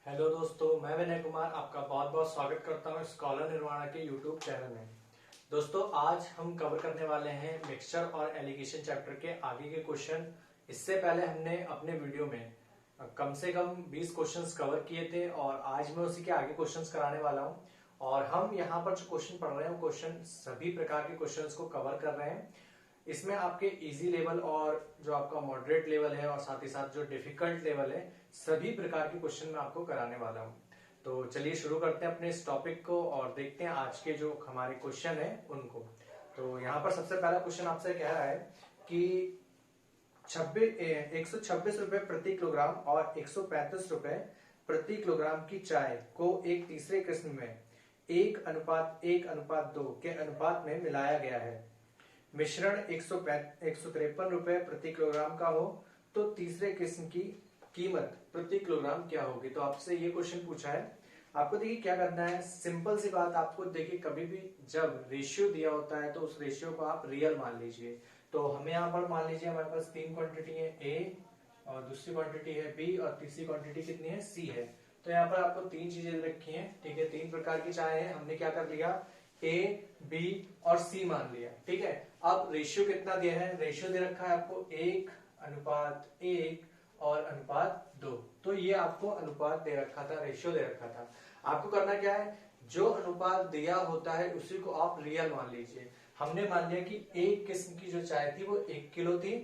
Hello दोस्तों, मैं विनय कुमार आपका बहुत बहुत स्वागत करता हूं स्कॉलर निर्वाणा के यूट्यूब चैनल में। दोस्तों, आज हम कवर करने वाले हैं मिक्सचर और एलिगेशन चैप्टर के आगे के क्वेश्चन। इससे पहले हमने अपने वीडियो में कम से कम 20 क्वेश्चंस कवर किए थे और आज मैं उसी के आगे क्वेश्चंस कराने वाला हूं। और हम यहाँ पर जो क्वेश्चन पढ़ रहे हैं वो क्वेश्चन सभी प्रकार के क्वेश्चंस को कवर कर रहे हैं। इसमें आपके इजी लेवल और जो आपका मॉडरेट लेवल है और साथ ही साथ जो डिफिकल्ट लेवल है, सभी प्रकार के क्वेश्चन मैं आपको कराने वाला हूं। तो चलिए शुरू करते हैं अपने इस टॉपिक को और देखते हैं आज के जो हमारे क्वेश्चन है उनको। तो यहाँ पर सबसे पहला क्वेश्चन आपसे कह रहा है कि 126 रुपए प्रति किलोग्राम और 135 रुपए प्रति किलोग्राम की चाय को एक तीसरे किस्म में 1:1:2 के अनुपात में मिलाया गया है। मिश्रण 153 रुपए प्रति किलोग्राम का हो तो तीसरे किस्म की कीमत प्रति किलोग्राम क्या होगी। तो आपसे ये क्वेश्चन पूछा है। आपको देखिए क्या करना है, सिंपल सी बात। आपको देखिए कभी भी जब रेशियो दिया होता है तो उस रेशियो को आप रियल मान लीजिए। तो हमें यहाँ पर मान लीजिए हमारे पास 3 क्वांटिटी है ए और दूसरी क्वांटिटी है बी और तीसरी क्वांटिटी कितनी है, सी है। तो यहाँ पर आपको 3 चीजें रखी है, ठीक है। 3 प्रकार की चाय है, हमने क्या कर लिया, ए बी और सी मान लिया, ठीक है। अब रेशियो कितना दिया है, रेशियो दे रखा है आपको 1:1 और अनुपात 2। तो ये आपको अनुपात दे रखा था, रेशियो दे रखा था। आपको करना क्या है, जो अनुपात दिया होता है उसी को आप रियल मान लीजिए। हमने मान लिया कि एक किस्म की जो चाय थी वो 1 किलो थी,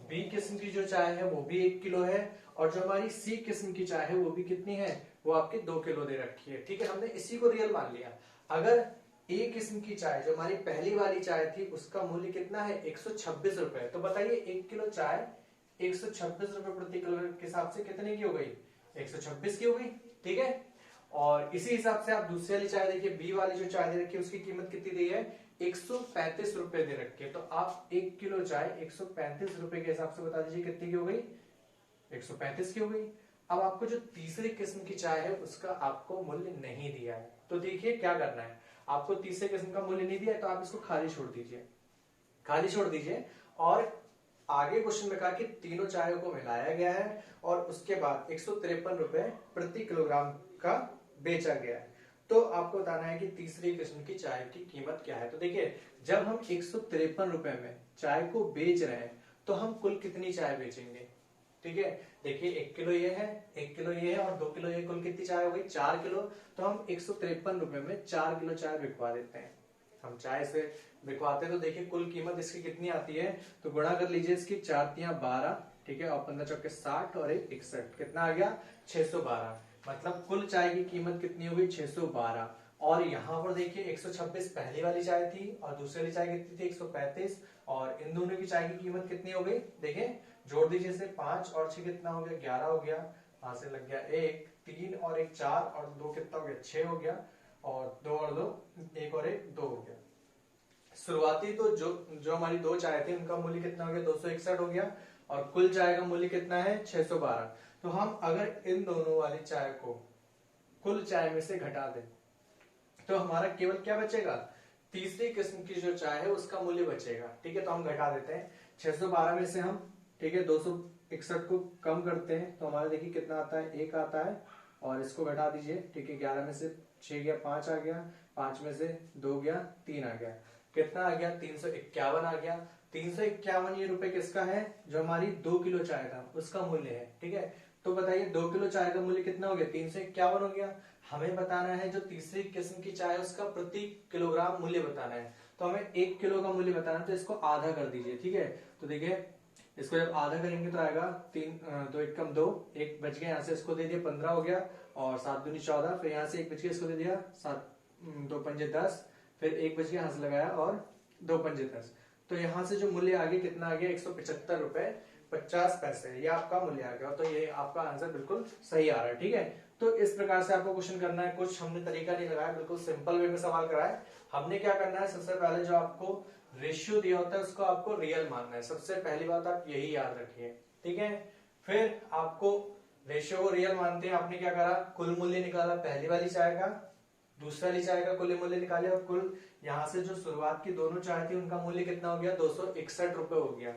बी किस्म की जो चाय है वो भी 1 किलो है और जो हमारी सी किस्म की चाय है वो भी कितनी है, वो आपके 2 किलो दे रखी है, ठीक है। हमने इसी को रियल मान लिया। अगर ए किस्म की चाय जो हमारी पहली वाली चाय थी उसका मूल्य कितना है, 126 रुपए। तो बताइए 1 किलो चाय 126 रुपए प्रति किलो के हिसाब से कितने की हो गई, 126 की हो गई, ठीक है। और इसी हिसाब से आप दूसरी वाली चाय देखिए, बी वाली जो चाय दे रखी है उसकी कीमत कितनी दी है, 135 रुपए दे रखी है। तो आप 1 किलो चाय 135 रुपए के हिसाब से बता दीजिए कितनी की हो गई, 135 की हो गई। अब आपको जो तीसरी किस्म की चाय है उसका आपको मूल्य नहीं दिया है। तो देखिए क्या करना है, आपको तीसरे किस्म का मूल्य नहीं दिया है तो आप इसको खाली छोड़ दीजिए, खाली छोड़ दीजिए। और आगे क्वेश्चन में कहा कि तीनों चायों को मिलाया गया है और उसके बाद 153 रुपए प्रति किलोग्राम का बेचा गया है। तो आपको बताना है कि तीसरी किस्म की चाय की कीमत क्या है। तो देखिए जब हम 153 रुपए में चाय को बेच रहे हैं तो हम कुल कितनी चाय बेचेंगे, ठीक है। देखिए 1 किलो ये है, 1 किलो ये है और 2 किलो ये, कुल कितनी चाय हो गई, 4 किलो। तो हम 153 रुपए में 4 किलो चाय बिकवा देते हैं। हम चाय से बिकवाते तो देखिए कुल कीमत इसकी कितनी आती है, तो गुणा कर लीजिए इसकी, 4×3=12, ठीक है, और 15×4=60 और 1=61, कितना आ गया, 612। मतलब कुल चाय की कीमत कितनी हो गई, 612। और यहाँ पर देखिए 126 पहली वाली चाय थी और दूसरी वाली चाय कितनी थी, 135। और इन दोनों की चाय की कीमत कितनी हो गई, देखिए जोड़ दीजिए इसे, 5 और 6 कितना हो गया, 11 हो गया। वहां से लग गया 1, 3 और 1 4 और 2 कितना हो गया, 6 हो गया। और 2 और 2 1 और 1 2 हो गया। शुरुआती तो जो हमारी 2 चाय थी उनका मूल्य कितना हो गया, 261 हो गया। और कुल चाय का मूल्य कितना है, 612। तो हम अगर इन दोनों वाली चाय को कुल चाय में से घटा दें तो हमारा केवल क्या बचेगा, तीसरी किस्म की जो चाय है उसका मूल्य बचेगा, ठीक है। तो हम घटा देते हैं 612 में से हम, ठीक है, 261 को कम करते हैं तो हमारा देखिए कितना आता है, 1 आता है। और इसको घटा दीजिए, ठीक है, 11 में से 6 गया, 5 आ गया, 5 में से 2 गया, 3 आ गया, कितना आ गया, 351 आ गया। 351 ये रुपए किसका है, जो हमारी 2 किलो चाय था उसका मूल्य है, ठीक है। तो बताइए 2 किलो चाय का मूल्य कितना हो गया, 351 हो गया। हमें बताना है जो तीसरी किस्म की चाय है उसका प्रति किलोग्राम मूल्य बताना है। तो हमें 1 किलो का मूल्य बताना है, तो इसको आधा कर दीजिए, ठीक है। तो देखिए इसको जब आधा करेंगे तो आएगा 3 2 1 कम 2, 1 बच गया, यहाँ से इसको दे दिया 15 हो गया और 7 दूनी 14, फिर यहाँ से 1 बच गया, इसको दे दिया 7 2 पंजे 10, फिर 1 बच गया, यहाँ से लगाया और 2 पंजे 10। तो यहाँ से जो मूल्य आ गया कितना आ गया, 175 रुपए 50 पैसे, ये आपका मूल्य आ गया। तो ये आपका आंसर बिल्कुल सही आ रहा है, ठीक है। तो इस प्रकार से आपको क्वेश्चन करना है, कुछ हमने तरीका नहीं लगाया, बिल्कुल सिंपल वे में सवाल कराया। हमने क्या करना है, सबसे पहले जो आपको रेशियो दिया होता है उसको आपको रियल मानना है, सबसे पहली बात आप यही याद रखिए, ठीक है। फिर आपको रेशियो को रियल मानते हैं, आपने क्या करा, कुल मूल्य निकाला पहली वाली चाय का, दूसरी वाली चाय का कुल मूल्य निकाले और कुल यहाँ से जो शुरुआत की दोनों चाय थी उनका मूल्य कितना हो गया, 261 रुपए हो गया।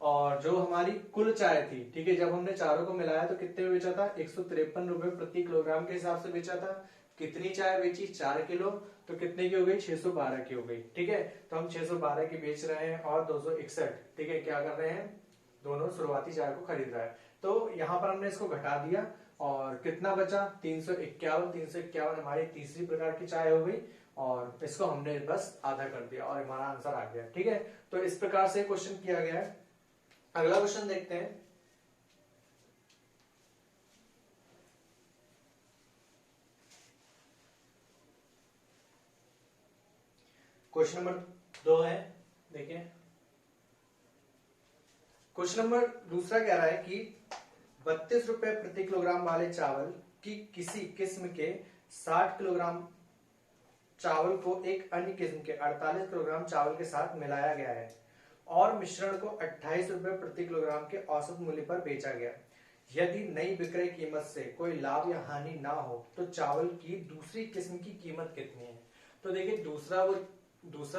और जो हमारी कुल चाय थी, ठीक है, जब हमने चारों को मिलाया तो कितने में बेचा था, 153 रुपए प्रति किलोग्राम के हिसाब से बेचा था। कितनी चाय बेची, 4 किलो, तो कितने की हो गई, 612 की हो गई। ठीक है, तो हम 612 की बेच रहे हैं और 261, ठीक है, क्या कर रहे हैं, दोनों शुरुआती चाय को खरीद रहा है। तो यहाँ पर हमने इसको घटा दिया और कितना बचा, 351। 351 हमारी तीसरी प्रकार की चाय हो गई और इसको हमने बस आधा कर दिया और हमारा आंसर आ गया। ठीक है, तो इस प्रकार से क्वेश्चन किया गया है। अगला क्वेश्चन देखते हैं। क्वेश्चन नंबर 2 है, देखिए क्वेश्चन नंबर दूसरा कह रहा है कि 32 रुपए प्रति किलोग्राम वाले चावल की किसी किस्म के 60 किलोग्राम चावल को एक अन्य किस्म के 48 किलोग्राम चावल के साथ मिलाया गया है और मिश्रण को 28 रुपए प्रति किलोग्राम के औसत मूल्य पर बेचा गया। यदि नई विक्रय कीमत से कोई लाभ या हानि ना हो तो चावल की दूसरी किस्म की कीमत कितनी है। तो देखिए दूसरा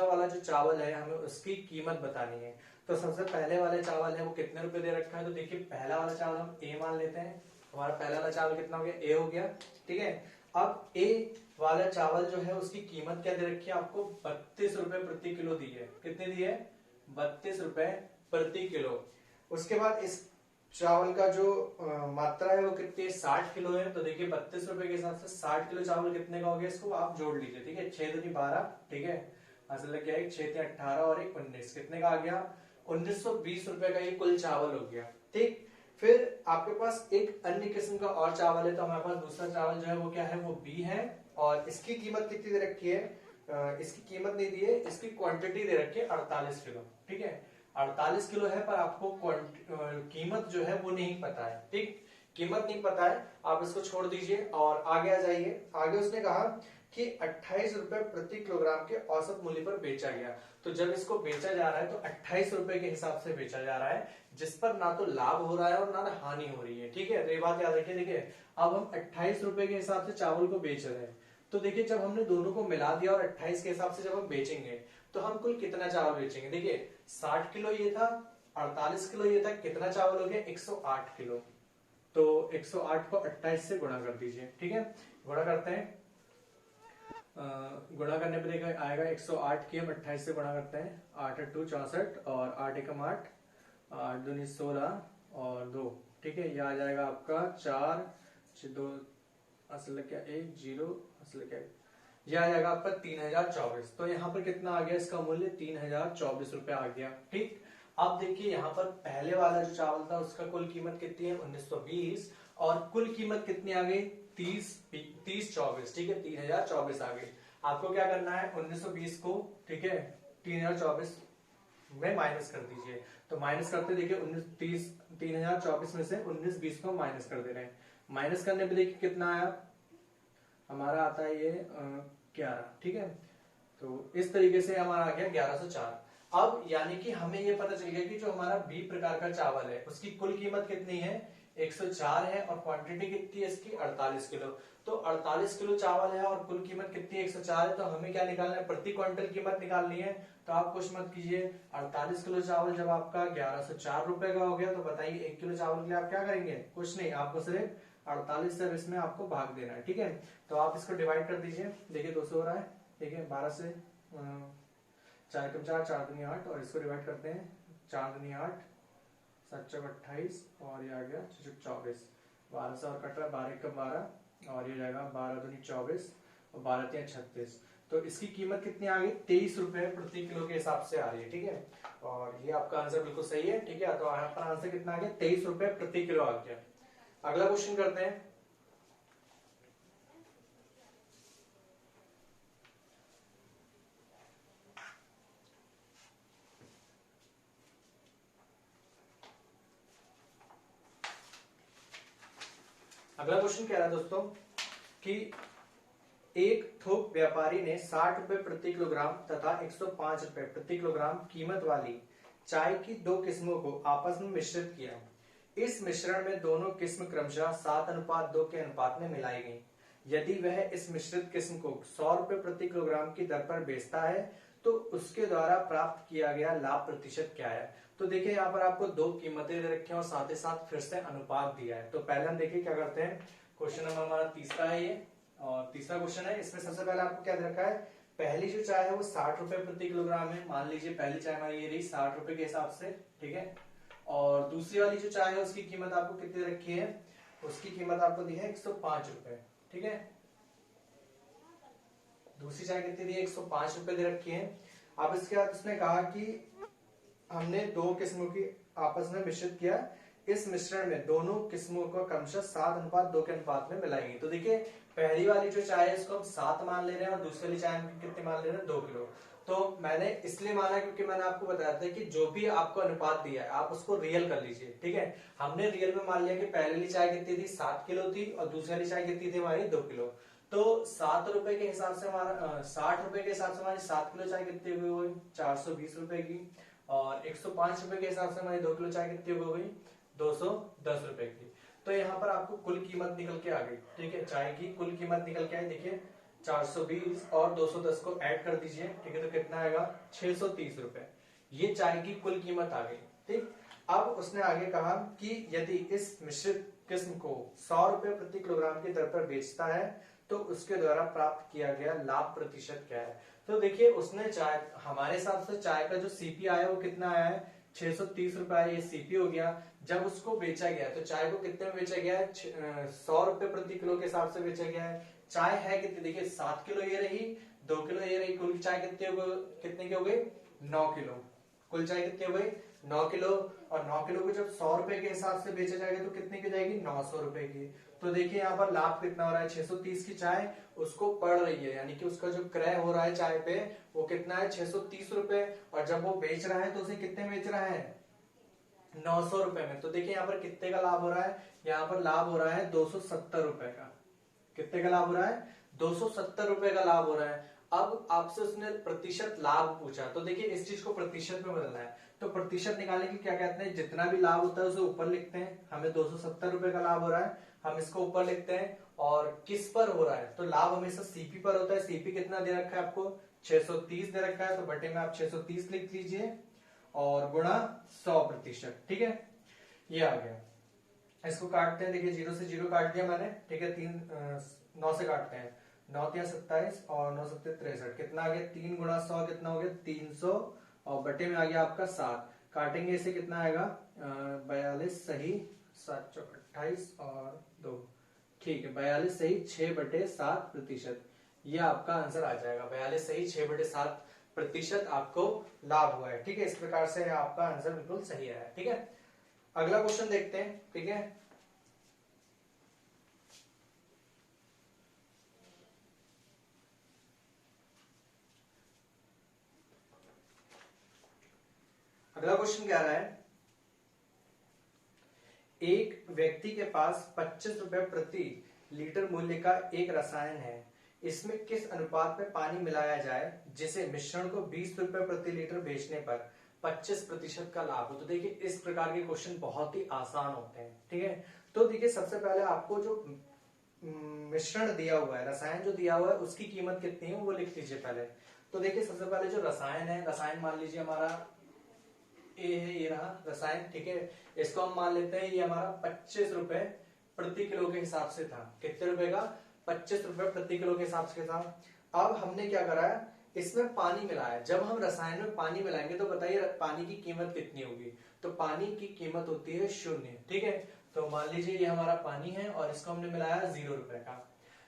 वाला जो चावल है हमें उसकी कीमत बतानी है। तो सबसे पहले वाले चावल है वो कितने रुपए दे रखा है, तो देखिए पहला वाला चावल हम ए मान लेते हैं। हमारा पहला वाला चावल कितना हो गया, ए हो गया। ठीक है, अब ए वाला चावल जो है उसकी कीमत क्या दे रखी है आपको, 32 रुपए प्रति किलो दी है। कितने दी है, 32 रुपए प्रति किलो। उसके बाद इस चावल का जो मात्रा है वो कितनी है, 60 किलो है। तो देखिए 32 रुपए के हिसाब से 60 किलो चावल कितने का हो गया, इसको आप जोड़ लीजिए। ठीक है, 6 दूनी 12, ठीक है, असल लग गया 6 × 18 और 1 19, कितने का आ गया, 1920 रुपए का ये कुल चावल हो गया। ठीक, फिर आपके पास एक अन्य किस्म का और चावल है, तो हमारे पास दूसरा चावल जो है वो क्या है, वो बी है और इसकी कीमत कितनी दे रखी है, इसकी कीमत नहीं दी है, इसकी क्वांटिटी दे रखी है 48 किलो। ठीक है, 48 किलो है पर आपको कीमत जो है वो नहीं पता है। ठीक, कीमत नहीं पता है, आप इसको छोड़ दीजिए और आगे आ जाइए। आगे उसने कहा कि 28 रुपए प्रति किलोग्राम के औसत मूल्य पर बेचा गया। तो जब इसको बेचा जा रहा है तो 28 रुपए के हिसाब से बेचा जा रहा है, जिस पर ना तो लाभ हो रहा है और ना हानि हो रही है। ठीक है, तो ये बात याद रखिए। देखिए अब हम 28 रुपए के हिसाब से चावल को बेच रहे हैं, तो देखिए जब हमने दोनों को मिला दिया और 28 के हिसाब से जब हम बेचेंगे तो हम कुल कितना चावल बेचेंगे। देखिए 60 किलो ये था, 48 किलो ये था, कितना चावल हो गया, 108 किलो। तो 108 को 28 से गुणा कर दीजिए। ठीक है, गुणा करते हैं, गुणा करने पे देखा आएगा 108 की हम 28 से गुणा करते हैं, 8 × 2 64 और 8 × 8, 8 दूनी 16 और 2। ठीक है, ये आ जाएगा आपका 4 2 असल क्या 1 0 असल क्या, ये आ जाएगा आपका 3024। तो यहाँ पर कितना आ गया, इसका मूल्य 3024 रुपए आ गया। ठीक, अब देखिए यहाँ पर पहले वाला जो चावल था उसका कुल कीमत कितनी है, 1920 और कुल कीमत कितनी आ गई, 3024। ठीक है, 3024 आ गई। आपको क्या करना है, 1920 को, ठीक है, 3024 में माइनस कर दीजिए। तो माइनस करते देखिए 3024 में से 1920 को माइनस कर दे रहे हैं। माइनस करने पे देखिए कितना आया, हमारा आता है ये 11। ठीक है, तो इस तरीके से हमारा आ गया 1104। अब यानी कि हमें ये पता चल गया कि जो हमारा बी प्रकार का चावल है उसकी कुल कीमत कितनी है, 104 है और क्वांटिटी कितनी है इसकी, 48 किलो। तो 48 किलो चावल है और कुल कीमत कितनी है, 104 है। तो हमें क्या निकालना है, प्रति क्विंटल कीमत निकालनी है। तो आप कुछ मत कीजिए, 48 किलो चावल जब आपका 1104 रुपए का हो गया तो बताइए 1 किलो चावल के लिए आप क्या करेंगे, कुछ नहीं, आपको सिर्फ 48 से इसमें आपको भाग देना है। ठीक है, तो आप इसको डिवाइड कर दीजिए। देखिए 200 हो रहा है। ठीक है, 12 से 4 × 4 4 दूनी 8 और इसको डिवाइड करते हैं, 4 दूनी 8 7 × 28 और ये आ गया 24। 12 से और कट रहा है, 12 × 12 और ये जाएगा 12 दूनी 24 और 12 × 36। तो इसकी कीमत कितनी आ गई, 23 रुपए प्रति किलो के हिसाब से आ रही है। ठीक है, और ये आपका आंसर बिल्कुल सही है। ठीक है, तो यहाँ पर आंसर कितना आ गया, 23 रुपए प्रति किलो आ गया। अगला क्वेश्चन करते हैं। अगला क्वेश्चन कह रहा है दोस्तों कि एक थोक व्यापारी ने 60 रुपए प्रति किलोग्राम तथा 105 रुपए प्रति किलोग्राम कीमत वाली चाय की दो किस्मों को आपस में मिश्रित किया। इस मिश्रण में दोनों किस्म क्रमशः 7:2 के अनुपात में मिलाई गई। यदि वह इस मिश्रित किस्म को 100 रुपए प्रति किलोग्राम की दर पर बेचता है तो उसके द्वारा प्राप्त किया गया लाभ प्रतिशत क्या है। तो देखिए यहाँ पर आपको दो कीमतें दे रखी हैं और साथ ही साथ फिर से अनुपात दिया है। तो पहले हम देखिए क्या करते हैं, क्वेश्चन नंबर हमारा तीसरा है ये, और तीसरा क्वेश्चन है। इसमें सबसे पहले आपको क्या दे रखा है, पहली जो चाय है वो 60 रुपए प्रति किलोग्राम है। मान लीजिए पहली चाय हमारी ये रही 60 रुपए के हिसाब से, ठीक है। और दूसरी वाली जो चाय है उसकी कीमत आपको कितनी रखी है, उसकी कीमत आपको दी है 105 रुपए, ठीक है। दूसरी चाय कितनी दी है, 105 रुपए दे रखी है। अब इसके बाद उसने कहा कि हमने दो किस्मों की आपस में मिश्रित किया, इस मिश्रण में दोनों किस्मों को क्रमशः 7:2 के अनुपात में मिलाएंगे। तो देखिए पहली वाली जो चाय है इसको हम 7 मान ले रहे हैं और दूसरी वाली चाय हम कितने मान ले रहे हैं, 2 किलो। तो मैंने इसलिए माना क्योंकि मैंने आपको बताया था कि जो भी आपको अनुपात दिया है आप उसको रियल कर लीजिए, ठीक है। हमने रियल में मान लिया कि पहली वाली चाय कितनी थी, 7 किलो थी, और दूसरी वाली चाय कितनी थी हमारी, 2 किलो। तो 7 रुपए के हिसाब से हमारा 60 रुपए के हिसाब से हमारी 7 किलो चाय कितनी हुई, 420 रुपए की। और 105 रुपए के हिसाब से हमारी 2 किलो चाय कितनी हो गई, 210 रुपए की। तो यहाँ पर आपको कुल कीमत निकल के आ गई, ठीक है। चाय की कुल कीमत निकल के आई, देखिए 420 और 210 को ऐड कर दीजिए, ठीक है। तो कितना आएगा, 630 रुपए। ये चाय की कुल कीमत आ गई, ठीक। अब उसने आगे कहा कि यदि इस मिश्रित किस्म को 100 रुपए प्रति किलोग्राम की दर पर बेचता है तो उसके द्वारा प्राप्त किया गया लाभ प्रतिशत क्या है। तो देखिए उसने चाय, हमारे हिसाब से चाय का जो सीपी आया वो कितना आया है, 630 रुपए आया, ये सीपी हो गया। जब उसको बेचा गया तो चाय को कितने में बेचा गया है, 100 रुपए प्रति किलो के हिसाब से बेचा गया है। चाय है कितनी, देखिए 7 किलो ये रही, 2 किलो ये रही, कुल चाय कितने की हो गई, 9 किलो। कुल चाय कितनी हो गई, 9 किलो। और 9 किलो को जब 100 रुपए के हिसाब से बेचा जाएगा तो कितने की जाएगी, 900 रुपए की। तो देखिए यहाँ पर लाभ कितना हो रहा है, 630 की चाय उसको पड़ रही है, यानी कि उसका जो क्रय हो रहा है चाय पे वो कितना है, 630 रुपए। और जब वो बेच रहा है तो उसे कितने बेच रहा है, 900 रुपए में। तो देखिए यहाँ पर कितने का लाभ हो रहा है, यहाँ पर लाभ हो रहा है 270 रुपए का। कितने का लाभ हो रहा है, 270 रुपए का लाभ हो रहा है। अब आपसे उसने प्रतिशत लाभ पूछा, तो देखिए इस चीज को प्रतिशत में बदलना है। तो प्रतिशत निकालने की क्या कहते हैं, जितना भी लाभ होता है उसे ऊपर लिखते हैं। हमें 270 रुपए का लाभ हो रहा है, हम इसको ऊपर लिखते हैं। और किस पर हो रहा है, तो लाभ हमेशा सीपी पर होता है। सीपी कितना दे रखा है आपको, 630 दे रखा है, तो बटे में आप 630 लिख लीजिए और गुणा 100%, ठीक है। ये आ गया। इसको काटते हैं, देखिए 0 से 0 काट दिया मैंने, ठीक है। 9 से काटते हैं, 9 × 27 और 9 × 63, कितना आ गया, 3 × 100 कितना हो गया, 300, और बटे में आ गया आपका 7। काटेंगे इसे, कितना आएगा, 42 सही 7 × 28 और 2, ठीक है। 42 सही 6/7%, ये आपका आंसर आ जाएगा। 42 सही 6/7% आपको लाभ हुआ है, ठीक है। इस प्रकार से आपका आंसर बिल्कुल सही आया, ठीक है। अगला क्वेश्चन देखते हैं, ठीक है। अगला क्वेश्चन क्या रहा है, एक व्यक्ति के पास 25 रुपए प्रति लीटर मूल्य का एक रसायन है, इसमें किस अनुपात में पानी मिलाया जाए जिसे मिश्रण को 20 रुपए प्रति लीटर बेचने पर 25% का लाभ हो। तो देखिए इस प्रकार के क्वेश्चन बहुत ही आसान होते हैं, ठीक है। तो देखिए सबसे पहले आपको जो मिश्रण दिया हुआ है, रसायन जो दिया हुआ है उसकी कीमत कितनी है वो लिख लीजिए पहले। तो देखिए सबसे पहले जो रसायन है, रसायन मान लीजिए हमारा ए है, ये रहा रसायन, ठीक है। इसको हम मान लेते हैं ये हमारा 25 रुपए प्रति किलो के हिसाब से था। कितने रुपए का, 25 रुपए प्रति किलो के हिसाब से था। अब हमने क्या करा है, इसमें पानी मिलाया। जब हम रसायन में पानी मिलाएंगे तो बताइए पानी की कीमत कितनी होगी, तो पानी की कीमत होती है 0, ठीक है। तो मान लीजिए ये हमारा पानी है और इसको हमने मिलाया 0 रुपए का।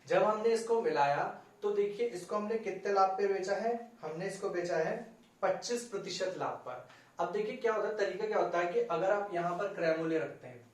जब हमने इसको मिलाया तो देखिए इसको हमने कितने लाभ पे बेचा है, हमने इसको बेचा है 25% लाभ पर। अब देखिए क्या होता है, तरीका क्या होता है कि अगर आप यहाँ पर क्रय मूल्य रखते हैं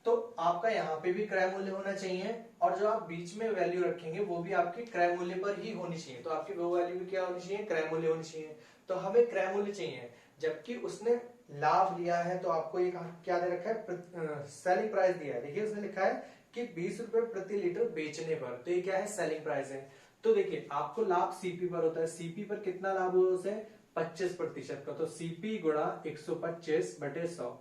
तो आपका यहाँ पे भी क्रय मूल्य होना चाहिए, और जो आप बीच में वैल्यू रखेंगे वो भी आपके क्रय मूल्य पर ही होनी चाहिए। तो आपकी वो वैल्यू भी क्या होनी चाहिए, क्रय मूल्य होनी चाहिए। तो हमें क्रय मूल्य चाहिए, जबकि उसने लाभ लिया है। तो आपको ये क्या दे रखा है, सेलिंग प्राइस दिया है। देखिए उसने लिखा है कि 20 रुपए प्रति लीटर बेचने पर, तो ये क्या है, सेलिंग प्राइस है। तो देखिए आपको लाभ सीपी पर होता है, सीपी पर कितना लाभ हुआ उसे, 25% का। तो सीपी गुणा 125/100।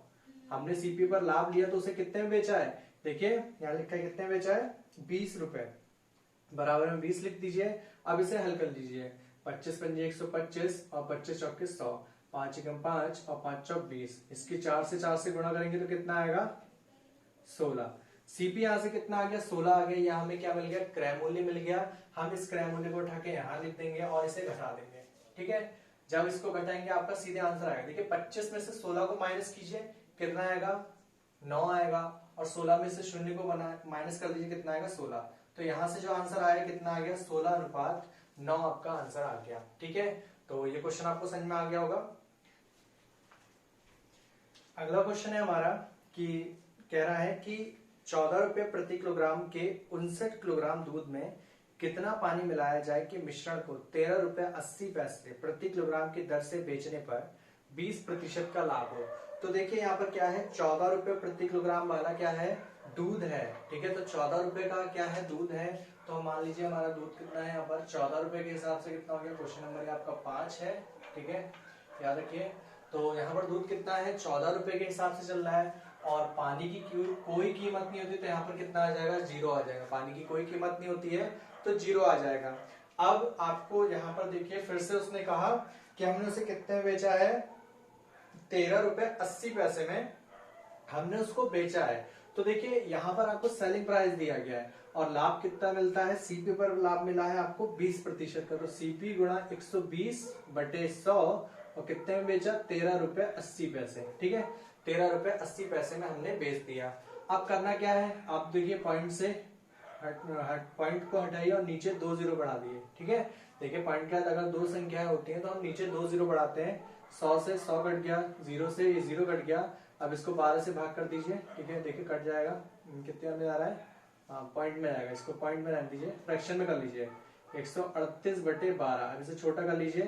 हमने सीपी पर लाभ लिया तो उसे कितने में बेचा है, देखिए यहाँ लिखा है कितने में बेचा है, 20 रुपए, बराबर में 20 लिख दीजिए। अब इसे हल कर लीजिए, 25 × 125 और 25 × 100, 5 एकम 5 और 5 चौक 20, इसकी 4 से गुणा करेंगे तो कितना आएगा 16। सीपी यहां से कितना आ गया 16 आ गया। यहाँ हमें क्या मिल गया क्रय मूल्य मिल गया। हम इस क्रय मूल्य को उठा के यहाँ लिख देंगे और इसे घटा देंगे। ठीक है, जब इसको घटाएंगे आपका सीधे आंसर आएगा। देखिए 25 में से 16 को माइनस कीजिए, कितना आएगा 9 आएगा, और 16 में से 0 को माइनस कर दीजिए, कितना आएगा 16। तो यहां से जो आंसर आया कितना आ गया 16:9 आपका आंसर आ गया। ठीक है, तो ये क्वेश्चन आपको समझ में आ गया होगा। अगला क्वेश्चन है हमारा कि कह रहा है कि 14 रुपए प्रति किलोग्राम के 59 किलोग्राम दूध में कितना पानी मिलाया जाए कि मिश्रण को 13 रुपए 80 पैसे प्रति किलोग्राम की दर से बेचने पर 20% का लाभ हो। तो देखिए यहाँ पर क्या है 14 रुपए प्रति किलोग्राम वाला क्या है दूध है। ठीक है, तो 14 रुपए का क्या है दूध है। तो मान लीजिए हमारा दूध कितना है यहाँ पर 14 रुपए के हिसाब से कितना हो गया, क्वेश्चन नंबर आपका 5 है। ठीक है, याद रखिए। तो यहाँ पर दूध कितना है 14 रुपए के हिसाब से चल रहा है, और पानी की कोई कीमत नहीं होती तो यहाँ पर कितना आ जाएगा 0 आ जाएगा। पानी की कोई कीमत नहीं होती है तो 0 आ जाएगा। अब आपको यहाँ पर देखिए फिर से उसने कहा कि हमने उसे कितने में बेचा है 13 रुपए 80 पैसे में हमने उसको बेचा है। तो देखिए यहाँ पर आपको सेलिंग प्राइस दिया गया है और लाभ कितना मिलता है, सीपी पर लाभ मिला है आपको 20% का। तो सीपी गुणा 120/100 और कितने में बेचा 13 रुपए 80 पैसे। ठीक है, 13 रुपए 80 पैसे में हमने बेच दिया। अब करना क्या है, आप देखिए पॉइंट से पॉइंट को हटाइए और नीचे 2 जीरो बढ़ा दिए। ठीक है, देखिए पॉइंट के बाद अगर 2 संख्याएं होती हैं तो हम नीचे 2 जीरो बढ़ाते हैं। 100 से 100 कट गया, 0 से ये 0 कट गया। अब इसको 12 से भाग कर दीजिए। ठीक है, देखिए कट जाएगा, कितने में आ रहा है पॉइंट में आएगा। इसको पॉइंट में रख दीजिए, फ्रैक्शन में कर लीजिए 138/12। अब इसे छोटा कर लीजिए,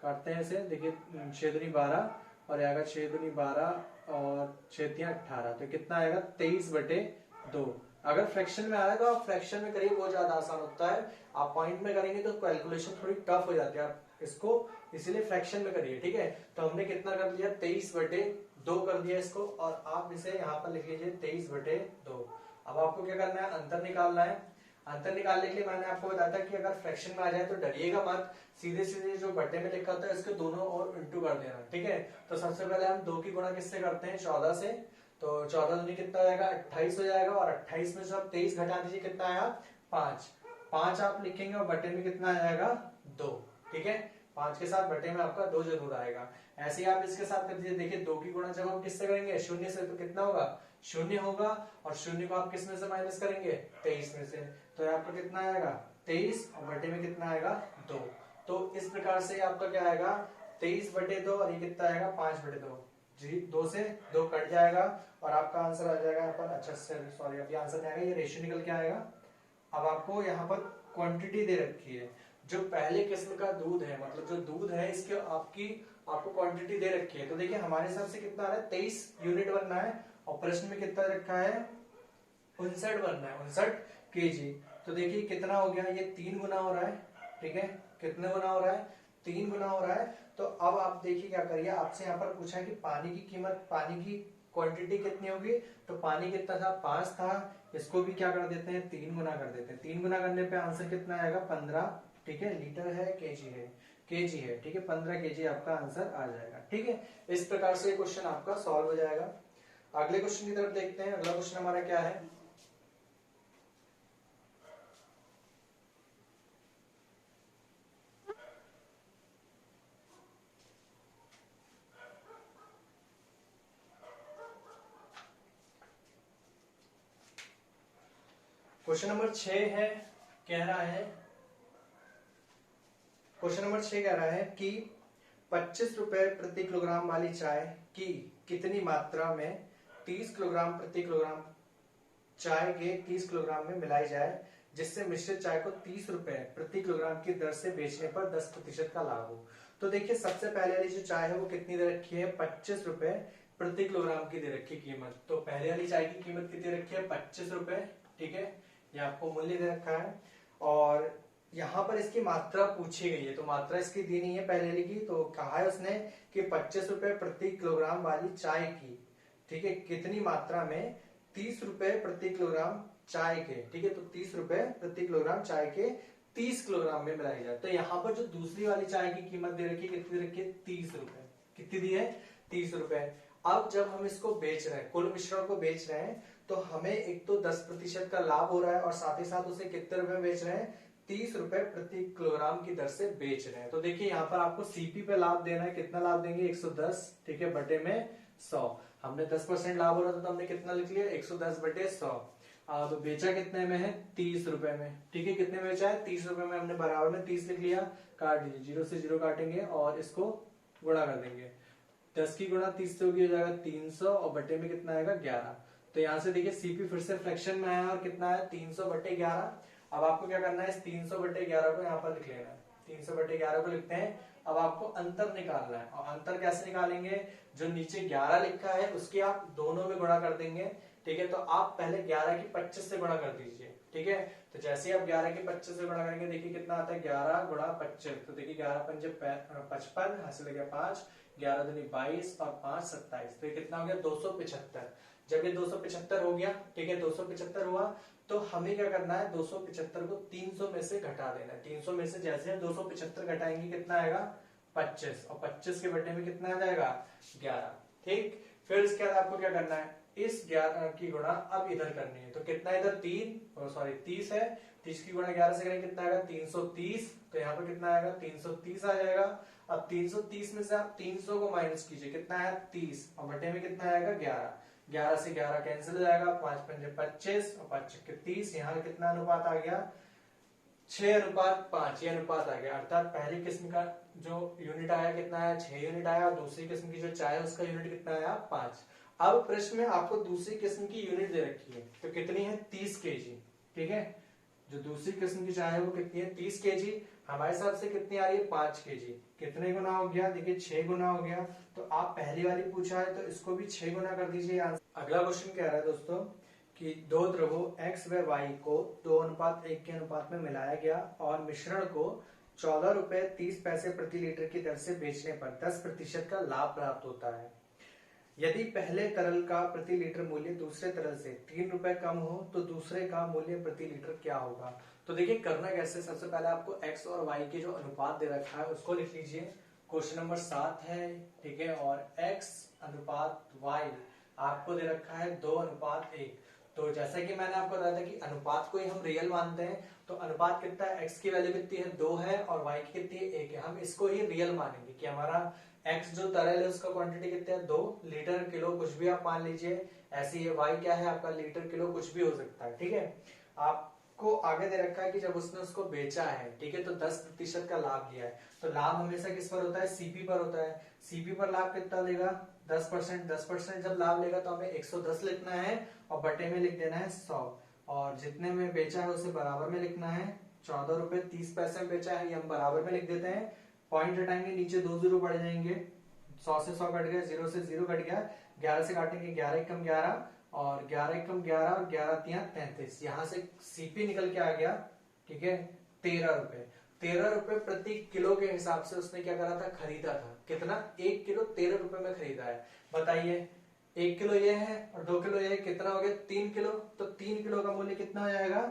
काटते हैं इसे। देखिए 6 दूनी 12 और आएगा 6 दूनी 12 और 6 तिया 18। तो कितना आएगा 23/2। अगर फ्रैक्शन में आएगा आप फ्रैक्शन में करिए, बहुत ज्यादा आसान होता है। आप पॉइंट में करेंगे तो कैलकुलेशन थोड़ी टफ हो जाती है, आप इसको इसीलिए फ्रैक्शन में करिए। ठीक है, तो हमने कितना कर लिया 23/2 कर दिया इसको, और आप इसे यहाँ पर लिख लीजिए 23/2। अब आपको क्या करना है अंतर निकालना है। अंतर निकालने के लिए मैंने आपको बताया था कि अगर फ्रैक्शन में आ जाए तो डरिएगा मत, सीधे सीधे जो बट्टे में लिखा होता है इसके दोनों और इंटू कर देना। ठीक है, तो सबसे पहले हम 2 की गुणा किससे करते हैं 14 से। तो 14 दूनी कितना हो जाएगा 28 हो जाएगा, और 28 में से आप 23 घटा दीजिए, कितना आया 5 आप लिखेंगे और बटे में कितना आ जाएगा 2। ठीक है, 5 के साथ बटे में आपका 2 जरूर आएगा। ऐसे ही आप इसके साथ कर दीजिए। देखिए 2 की गुणा जब हम किससे करेंगे 0 से, तो कितना होगा 0 होगा, और 0 को आप किस में से माइनस करेंगे 23 में से। तो यहाँ पर कितना आएगा 23 और बटे में कितना आएगा 2। तो इस प्रकार से आपका क्या आएगा 23/2 और ये कितना आएगा 5/2 जी। 2 से 2 कट जाएगा और आपका आंसर आ जाएगा यहाँ पर। अच्छा सॉरी, अभी आंसर नहीं आएगा, ये रेशियो निकल के आएगा। अब आपको यहाँ पर क्वांटिटी दे रखी है, जो पहले किस्म का दूध है, मतलब जो दूध है इसके आपको क्वांटिटी दे रखी है। तो देखिए हमारे हिसाब से कितना आ रहा है 23 यूनिट बनना है, और प्रश्न में कितना रखा है 59 बनना है, 59 kg। तो देखिए कितना हो गया, ये 3 गुना हो रहा है। ठीक है, कितने गुना हो रहा है 3 गुना हो रहा है। तो अब आप देखिए क्या करिए, आपसे यहाँ पर पूछा है कि पानी की कीमत, पानी की क्वांटिटी कितनी होगी। तो पानी कितना था 5 था, इसको भी क्या कर देते हैं 3 गुना कर देते हैं। 3 गुना करने पे आंसर कितना आएगा 15। ठीक है, लीटर है केजी है, केजी है। ठीक है, 15 केजी आपका आंसर आ जाएगा। ठीक है, इस प्रकार से क्वेश्चन आपका सॉल्व हो जाएगा। अगले क्वेश्चन की तरफ देखते हैं। अगला क्वेश्चन हमारा क्या है, क्वेश्चन नंबर 6 है। कह रहा है क्वेश्चन नंबर 6 कह रहा है कि 25 रुपए प्रति किलोग्राम वाली चाय की कितनी मात्रा में 30 किलोग्राम प्रति किलोग्राम चाय के 30 किलोग्राम में मिलाई जाए, जिससे मिश्रित चाय को 30 रुपए प्रति किलोग्राम की दर से बेचने पर 10% का लाभ हो। तो देखिए सबसे पहले वाली जो चाय है वो कितनी दे रखी है 25 रुपए प्रति किलोग्राम की दे रखी कीमत। तो पहले वाली चाय की कीमत कितनी रखी है 25 रुपए। ठीक है, ये आपको मूल्य दे रखा है, और यहाँ पर इसकी मात्रा पूछी गई है। तो मात्रा इसकी दी नहीं है पहले वाली की, तो कहा है उसने कि 25 रुपए प्रति किलोग्राम वाली चाय की, ठीक है, कितनी मात्रा में 30 रुपए प्रति किलोग्राम चाय के। ठीक है, तो 30 रुपए प्रति किलोग्राम चाय के 30 किलोग्राम में मिलाई जाए। तो यहाँ पर जो दूसरी वाली चाय की कीमत दे रखी है कितनी दे रखी है 30 रुपए। कितनी दी है 30 रुपए। अब जब हम इसको बेच रहे हैं, कुल मिश्रण को बेच रहे हैं, तो हमें एक तो 10% का लाभ हो रहा है और साथ ही साथ उसे कितने रुपए में बेच रहे हैं, 30 रुपए प्रति किलोग्राम की दर से बेच रहे हैं। तो देखिए यहाँ पर आपको सीपी पे लाभ देना है, कितना लाभ देंगे 110, ठीक है, बटे में 100। हमने 10% लाभ हो रहा था तो हमने कितना लिख लिया 110 बटे 100। तो बेचा कितने में है 30 रुपए में, ठीक है, कितने में बेचा है 30 रुपए में, हमने बराबर में 30 लिख लिया, काट दीजिए, 0 से 0 काटेंगे और इसको गुणा कर देंगे, 10 की गुणा 30 से होगी, हो जाएगा 300 और बटे में कितना आएगा 11। तो यहाँ से देखिए सीपी फिर से फ्रैक्शन में आया और कितना है 300 बटे 11। अब आपको क्या करना है, इस 300 बटे 11 को यहाँ पर लिख लेना है, 300 बटे 11 को लिखते हैं। अब आपको अंतर निकालना है, और अंतर कैसे निकालेंगे, जो नीचे 11 लिखा है उसके आप दोनों में गुणा कर देंगे, ठीक है। तो आप पहले 11 की 25 से गुणा कर दीजिए, ठीक है। तो जैसे आप 11 की 25 से गुणा करेंगे, देखिए कितना आता है 11 गुणा 25, तो देखिए 11 पंजे 55, हासिल हो गया 5, 11 दूनी 22 और 5 27, तो ये कितना हो गया 275। जब ये 275 हो गया, ठीक है, 275 हुआ, तो हमें क्या करना है, 275 को 300 में से घटा देना है। 300 में से जैसे हम 275 घटाएंगे कितना आएगा 25, और 25 के बटे में कितना आ जाएगा 11, ठीक। फिर इसके बाद आपको क्या करना है, इस 11 की गुणा अब इधर करनी है, तो कितना इधर 30 है, 30 की गुणा 11 से करेंगे कितना आएगा 330, तो यहाँ पर कितना आएगा 330 आ जाएगा। अब 330 में से आप 300 को माइनस कीजिए, कितना है 30, और बटे में कितना आएगा 11, 11 से 11 कैंसिल हो जाएगा, 5 पंजे 25 और 5 चक्के 30, यहाँ कितना अनुपात आ गया 6:5, ये अनुपात आ गया। अर्थात पहली किस्म का जो यूनिट आया कितना आया 6 यूनिट आया, और दूसरी किस्म की जो चाय है उसका यूनिट कितना आया 5। अब प्रश्न में आपको दूसरी किस्म की यूनिट दे रखी है, तो कितनी है 30 केजी, ठीक है। जो दूसरी किस्म की चाय है वो कितनी है 30 केजी, हमारे हिसाब से कितनी आ रही है 5 केजी। कितने गुना हो गया, देखिए 6 गुना हो गया। तो आप पहली वाली पूछा है तो इसको भी 6 गुना कर दीजिए। अगला क्वेश्चन कह रहा है दोस्तों कि दो द्रवों x व y को 2:1 के अनुपात में मिलाया गया और मिश्रण को 14 रुपए 30 पैसे प्रति लीटर की दर से बेचने पर 10% का लाभ प्राप्त होता है। यदि पहले तरल का प्रति लीटर मूल्य दूसरे तरल से 3 रुपए कम हो तो दूसरे का मूल्य प्रति लीटर क्या होगा। तो देखिए करना कैसे, सबसे पहले आपको x और y के जो अनुपात दे रखा है उसको लिख लीजिए। क्वेश्चन नंबर 7 है, ठीक है, और x अनुपात y आपको दे रखा है 2:1। तो जैसा कि मैंने आपको बताया था कि अनुपात को ही हम रियल मानते हैं, तो अनुपात कितना है, x की वैल्यू कितनी है 2 है और y की कितनी है 1 है, हम इसको ही रियल मानेंगे कि हमारा x जो तरल है उसका क्वांटिटी कितना है 2 लीटर किलो, कुछ भी आप मान लीजिए। ऐसे ही y क्या है आपका लीटर किलो, कुछ भी हो सकता है, ठीक है। आपको आगे दे रखा है कि जब उसने उसको बेचा है, ठीक है, तो 10% का लाभ लिया है। तो लाभ हमेशा किस पर होता है, सीपी पर होता है। सीपी पर लाभ कितना लेगा 10%, 10% जब लाभ लेगा तो हमें 110 लिखना है और बटे में लिख देना है 100, और जितने में बेचा है उसे बराबर में लिखना है। 14 रुपए 30 पैसे में बेचा है, ये हम बराबर में लिख देते हैं। पॉइंट हटाएंगे, नीचे 2 जीरो बढ़ जाएंगे, 100 से 100 कट गया, 0 से 0 कट गया, 11 से काटेंगे 11 एकम 11 और 11 एकम 11 और 11 तिया 33, यहाँ से सीपी निकल के आ गया, ठीक है 13 रुपए। 13 रुपए प्रति किलो के हिसाब से उसने क्या करा था, खरीदा था। कितना, 1 किलो 13 रुपए में खरीदा है। बताइए 1 किलो ये है और 2 किलो ये, कितना हो गया 3 किलो, तो 3 किलो का मूल्य कितना हो जाएगा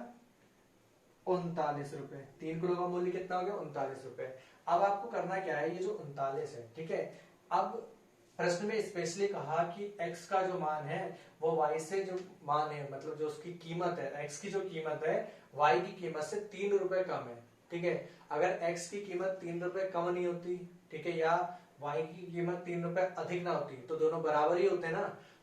39 रुपए। 3 किलो का मूल्य कितना हो गया 39 रुपए। अब आपको करना क्या है, ये जो 39 है, ठीक है, अब प्रश्न में स्पेशली कहा कि x का जो मान है वो y से जो मान है, मतलब जो उसकी कीमत है, x की जो कीमत है y की कीमत से 3 रुपए कम है, ठीक है। अगर x की कीमत 3 रुपए कम नहीं होती, ठीक है, या y की कीमत 3 रुपए अधिक ना होती, तो दोनों बराबर ही होते ना।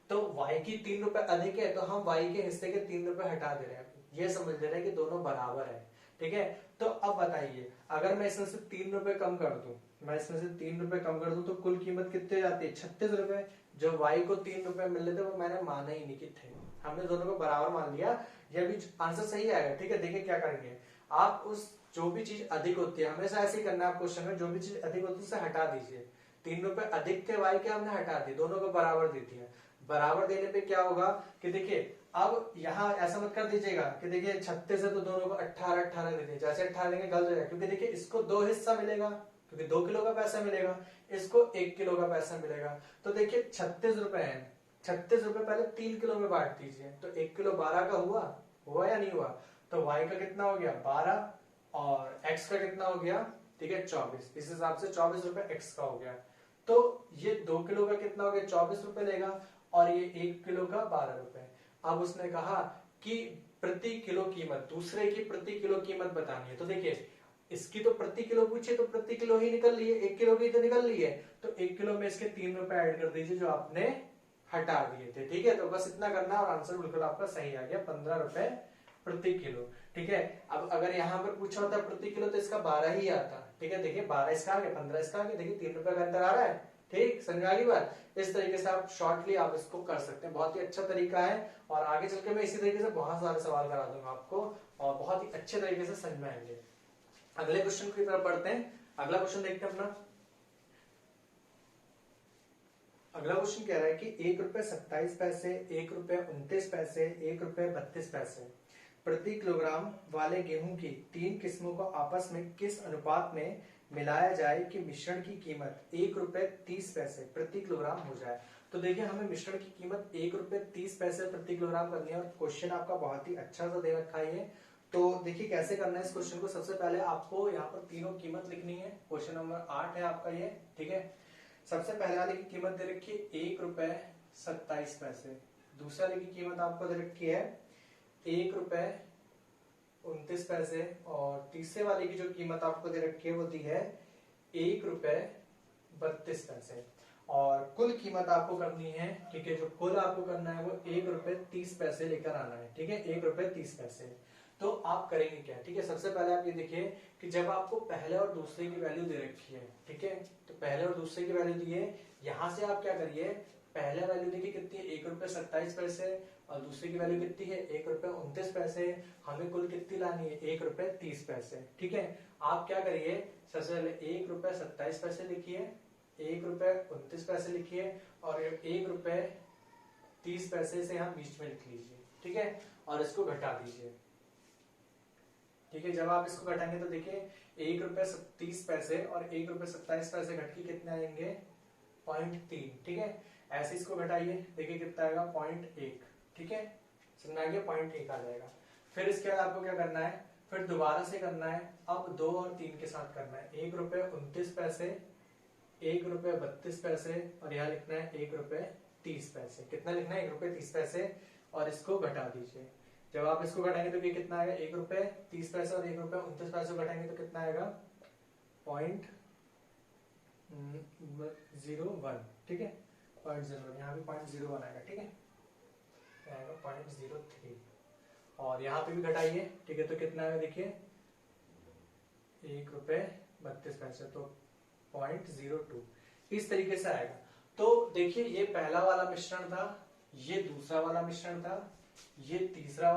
तो y की 3 रुपए अधिक है तो हम y के हिस्से के 3 रुपए हटा दे रहे हैं, ये समझ ले रहे हैं कि दोनों बराबर है, ठीक है। तो अब बताइए अगर मैं इसमें से 3 रुपए कम कर दूं, मैं इसमें से 3 रुपए कम कर दूं तो कुल कीमत कितने जाती है 36 रुपए। जो y को 3 रुपए मिल रहे थे वो मैंने माना ही नहीं कि थे, हमने दोनों को बराबर मान लिया। ये भी आंसर सही आएगा, ठीक है। देखिए क्या करेंगे, आप उस जो भी चीज अधिक होती है, हमेशा ऐसे ही करना है आप क्वेश्चन में, जो भी चीज अधिक होती है उसे हटा दीजिए। 3 रुपए अधिक थे y के, हमने हटा दिए, दोनों को बराबर दे दिया। बराबर देने पे क्या होगा कि देखिए अब यहाँ ऐसा मत कर दीजिएगा कि देखिए 36 है तो दोनों को 18 18 दे दीजिए, जैसे 18 देंगे गलत हो जाएगा, क्योंकि देखिए इसको 2 हिस्सा मिलेगा, क्योंकि 2 किलो का पैसा मिलेगा, इसको 1 किलो का पैसा मिलेगा। तो देखिए 36 रुपए है, 36 रुपए पहले 3 किलो में बांट दीजिए, तो 1 किलो 12 का हुआ या नहीं हुआ। तो y का कितना हो गया 12 और x का कितना हो गया, ठीक है 24। इस हिसाब से 24 रुपए x का हो गया। तो ये 2 किलो का कितना हो गया, 24 रुपए लेगा, और ये 1 किलो का 12 रुपए। अब उसने कहा कि प्रति किलो कीमत, दूसरे की प्रति किलो कीमत बतानी है। तो देखिए इसकी तो प्रति किलो पूछे तो प्रति किलो ही निकल ली है, 1 किलो की तो निकल ली है, तो 1 किलो में इसके 3 रुपए ऐड कर दीजिए जो आपने हटा दिए थे। ठीक है, तो बस इतना करना और आंसर बिल्कुल आपका सही आ गया, 15 रुपए प्रति किलो। ठीक है, अब अगर यहाँ पर पूछा होता प्रति किलो तो इसका 12 ही आता। ठीक है, देखिए 12 इसका आ गया, 15 इसका आ गया, देखिए 3 रुपए का अंतर आ रहा है। ठीक, समझ आ गई बात। इस तरीके से आप शॉर्टली आप इसको कर सकते हैं, बहुत ही अच्छा तरीका है, और आगे चल के मैं इसी तरीके से बहुत सारे सवाल करा दूंगा आपको, और बहुत ही अच्छे तरीके से समझ में आएंगे। अगले क्वेश्चन की तरफ बढ़ते हैं। अगला क्वेश्चन देखते हैं अपना। अगला क्वेश्चन कह रहा है कि 1 रुपए 27 पैसे, 1 रुपए 29 पैसे, 1 रुपए 32 पैसे प्रति किलोग्राम वाले गेहूं की 3 किस्मों को आपस में किस अनुपात में मिलाया जाए कि मिश्रण की कीमत 1 रुपए 30 पैसे प्रति किलोग्राम हो जाए। तो देखिए हमें मिश्रण की कीमत 1 रुपए 30 पैसे प्रति किलोग्राम करनी है, और क्वेश्चन आपका बहुत ही अच्छा सा दे रखा है। तो देखिए कैसे करना है इस क्वेश्चन को। सबसे पहले आपको यहाँ पर तीनों कीमत लिखनी है। क्वेश्चन नंबर 8 है आपका ये। ठीक है, सबसे पहले वाले की कीमत दे रखी है 1 रुपए 27 पैसे, दूसरे वाले की कीमत आपको दे रखी है 1 रुपए 29 पैसे, और तीसरे वाले की जो कीमत आपको दे रखी है वो दी है 1 रुपए 32 पैसे, और कुल कीमत आपको करनी है। ठीक है, जो कुल आपको करना है वो 1 रुपए 30 पैसे लेकर आना है। ठीक है, 1 रुपए 30 पैसे। तो आप करेंगे क्या। ठीक है, सबसे पहले आप ये देखिए कि जब आपको पहले और दूसरे की वैल्यू दे रखी है, ठीक है, तो पहले और दूसरे की वैल्यू दी है, यहां से आप क्या करिए, पहले वैल्यू देखिए कितनी है 1 रुपए 27 पैसे, और दूसरे की वैल्यू कितनी है 1 रुपए 29 पैसे। हमें कुल कितनी लानी है 1 रुपए 30 पैसे। ठीक है, आप क्या करिए, सबसे पहले 1 रुपए 27 पैसे लिखिए, 1 रुपए 29 पैसे लिखिए, और 1 रुपए 30 पैसे से हम बीच में लिख लीजिए। ठीक है, और इसको घटा दीजिए। ठीक है, जब आप इसको घटाएंगे तो देखिए 1 रुपए 30 पैसे और 1 रुपए 27 पैसे घट के कितने आएंगे 0.3। ठीक है, ऐसे इसको घटाइए, देखिए कितना आएगा 0.1। ठीक है, समझ आ गया, 0.1 आ जाएगा। फिर इसके बाद आपको क्या करना है, फिर दोबारा से करना है, अब 2 और 3 के साथ करना है। 1 रुपए 29 पैसे, 1 रुपए 32 पैसे, और यहाँ लिखना है 1 रुपए 30 पैसे। कितना लिखना है 1 रुपए 30 पैसे, और इसको घटा दीजिए। जब आप इसको घटाएंगे तो ये कितना आएगा 1 रुपए 30 पैसे और 1 रुपए 29 पैसे घटाएंगे तो कितना आएगा 0.01। ठीक है, 0.01, यहाँ पे 0.01 आएगा। ठीक है, आएगा 0.03, और यहाँ पे भी घटाइए। ठीक है, तो कितना आएगा देखिए 1 रुपए 32 पैसे, तो 0.02 इस तरीके से आएगा। तो देखिए ये पहला वाला मिश्रण था, ये दूसरा वाला मिश्रण था, ये दूसरा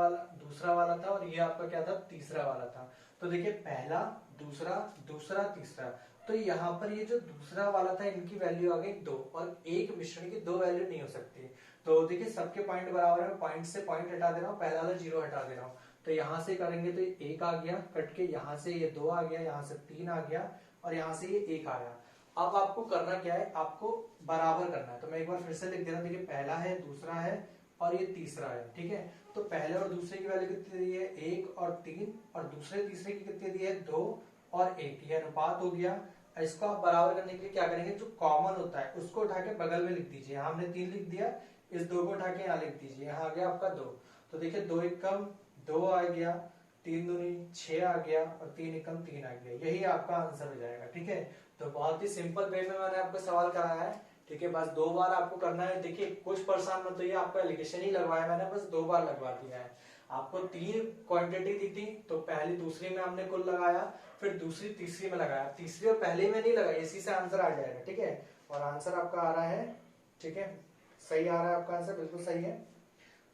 वाला था, और ये आपका क्या था तीसरा वाला था। तो देखिए पहला, दूसरा, दूसरा, तीसरा, तो यहाँ पर ये जो दूसरा वाला था इनकी वैल्यू आ गई 2, और एक मिश्रण की 2 वैल्यू नहीं हो सकती। तो देखिए सबके पॉइंट बराबर है, पॉइंट से पॉइंट हटा दे रहा हूँ, पहला वाला 0 हटा दे रहा हूँ, तो यहाँ से करेंगे तो 1 आ गया कट के, यहाँ से ये 2 आ गया, यहाँ से 3 आ गया, और यहाँ से ये 1 आया। अब आपको करना क्या है, आपको बराबर करना है। तो मैं एक बार फिर से लिख दे रहा हूँ, देखिए पहला है, दूसरा है, और ये तीसरा है। ठीक है, तो पहले और दूसरे की वैल्यू कितनी दी है 1 और 3, और दूसरे तीसरे की कितनी दी है 2 और 1। ये अनुपात हो गया। इसको आप बराबर करने के लिए क्या करेंगे, जो कॉमन होता है उसको उठा के बगल में लिख दीजिए। यहाँ हमने 3 लिख दिया, इस 2 को उठा के यहाँ लिख दीजिए, यहाँ आ गया आपका 2। तो देखिए 2 एकम 2 आ गया, 3 दूनी 6 आ गया, और 3 एकम 3 आ गया। यही आपका आंसर हो जाएगा। ठीक है, तो बहुत ही सिंपल वे में मैंने आपको सवाल कराया है। ठीक है, बस 2 बार आपको करना है। देखिए कुछ परेशान मत होइए, आपका एलिगेशन ही लगवाया मैंने, बस 2 बार लगवा दिया है। आपको 3 क्वांटिटी दी थी, तो पहली दूसरी में हमने कुल लगाया, फिर दूसरी तीसरी में लगाया, तीसरी और पहले में नहीं लगाया, इसी से आंसर आ जाएगा। ठीक है, और आंसर आपका आ रहा है, ठीक है, सही आ रहा है आपका आंसर, बिल्कुल सही है।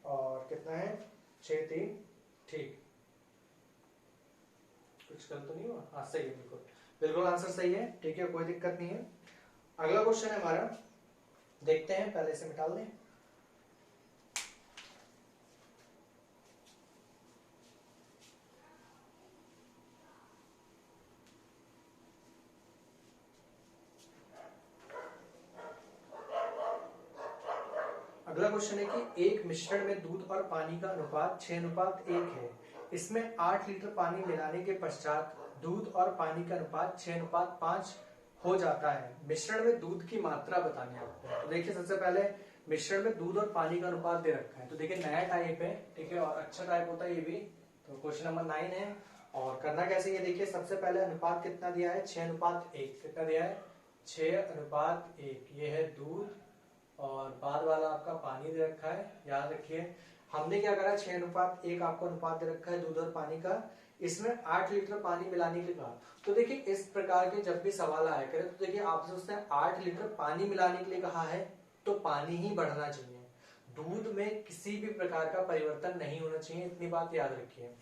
और कितना है 6-3, ठीक, कुछ गलत तो नहीं हुआ, हाँ सही है, बिल्कुल बिल्कुल आंसर सही है। ठीक है, कोई दिक्कत नहीं है। अगला क्वेश्चन है हमारा, देखते हैं, पहले से मिटा दें। अगला क्वेश्चन है कि एक मिश्रण में दूध और पानी का अनुपात 6:1 है। इसमें 8 लीटर पानी मिलाने के पश्चात दूध और पानी का अनुपात 6:5 हो जाता है। मिश्रण में दूध की मात्रा बतानी है आपको। तो देखिए सबसे पहले मिश्रण में दूध और पानी का अनुपात दे रखा है, तो देखिए नया टाइप है, ठीक है, और अच्छा टाइप होता है ये भी। तो क्वेश्चन नंबर 9 है। और करना कैसे ये देखिए, सबसे पहले अनुपात कितना दिया है, 6:1। कितना दिया है, 6:1। ये है दूध और बाद वाला आपका पानी दे रखा है, याद रखिए। हमने क्या करा, 6:1 आपको अनुपात दे रखा है दूध और पानी का, इसमें 8 लीटर पानी मिलाने के लिए कहा। तो देखिए इस प्रकार के जब भी सवाल आया करे तो देखिए आपसे उसने 8 लीटर पानी मिलाने के लिए कहा है, तो पानी ही बढ़ना चाहिए, दूध में किसी भी प्रकार का परिवर्तन नहीं होना चाहिए, इतनी बात याद रखिए।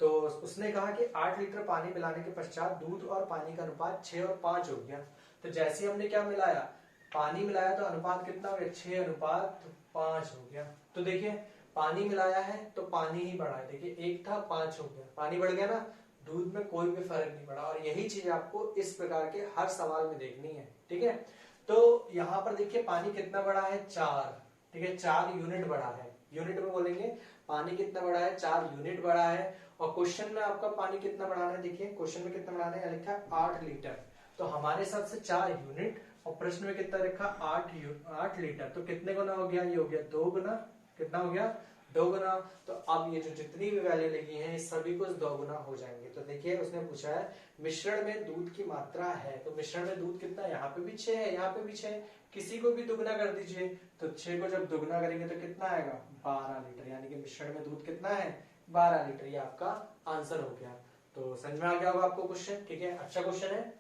तो उसने कहा कि 8 लीटर पानी मिलाने के पश्चात दूध और पानी का अनुपात 6 और 5 हो गया। तो जैसे हमने क्या मिलाया, पानी मिलाया, तो अनुपात कितना हो गया, 6:5 हो गया। तो देखिए पानी मिलाया है तो पानी ही बढ़ा है, देखिए 1 था 5 हो गया, पानी बढ़ गया ना, दूध में कोई भी फर्क नहीं पड़ा। और यही चीज आपको इस प्रकार के हर सवाल में देखनी है, ठीक है। तो यहाँ पर देखिए पानी कितना बढ़ा है, 4, ठीक है, 4 यूनिट बढ़ा है, यूनिट में बोलेंगे पानी कितना बढ़ा है, 4 यूनिट बढ़ा है। और क्वेश्चन में आपका पानी कितना बढ़ाना है, देखिए क्वेश्चन में कितना बढ़ाना है, लिखा है 8 लीटर, तो हमारे हिसाब से 4 यूनिट, और प्रश्न में कितना लिखा 8 लीटर, तो कितने गुना हो गया, ये हो गया 2 गुना, कितना हो गया 2 गुना। तो अब ये जो जितनी भी वैल्यू लिखी है सभी कुछ 2 गुना हो जाएंगे। तो देखिए उसने पूछा है मिश्रण में दूध की मात्रा है, तो मिश्रण में दूध कितना, यहाँ पे भी 6 है, यहाँ पे भी 6, किसी को भी दुगना कर दीजिए, तो 6 को जब दुगना करेंगे तो कितना आएगा 12 लीटर, यानी कि मिश्रण में दूध कितना है 12 लीटर, ये आपका आंसर हो गया। तो समझ में आ गया होगा आपको क्वेश्चन, ठीक है, अच्छा क्वेश्चन है।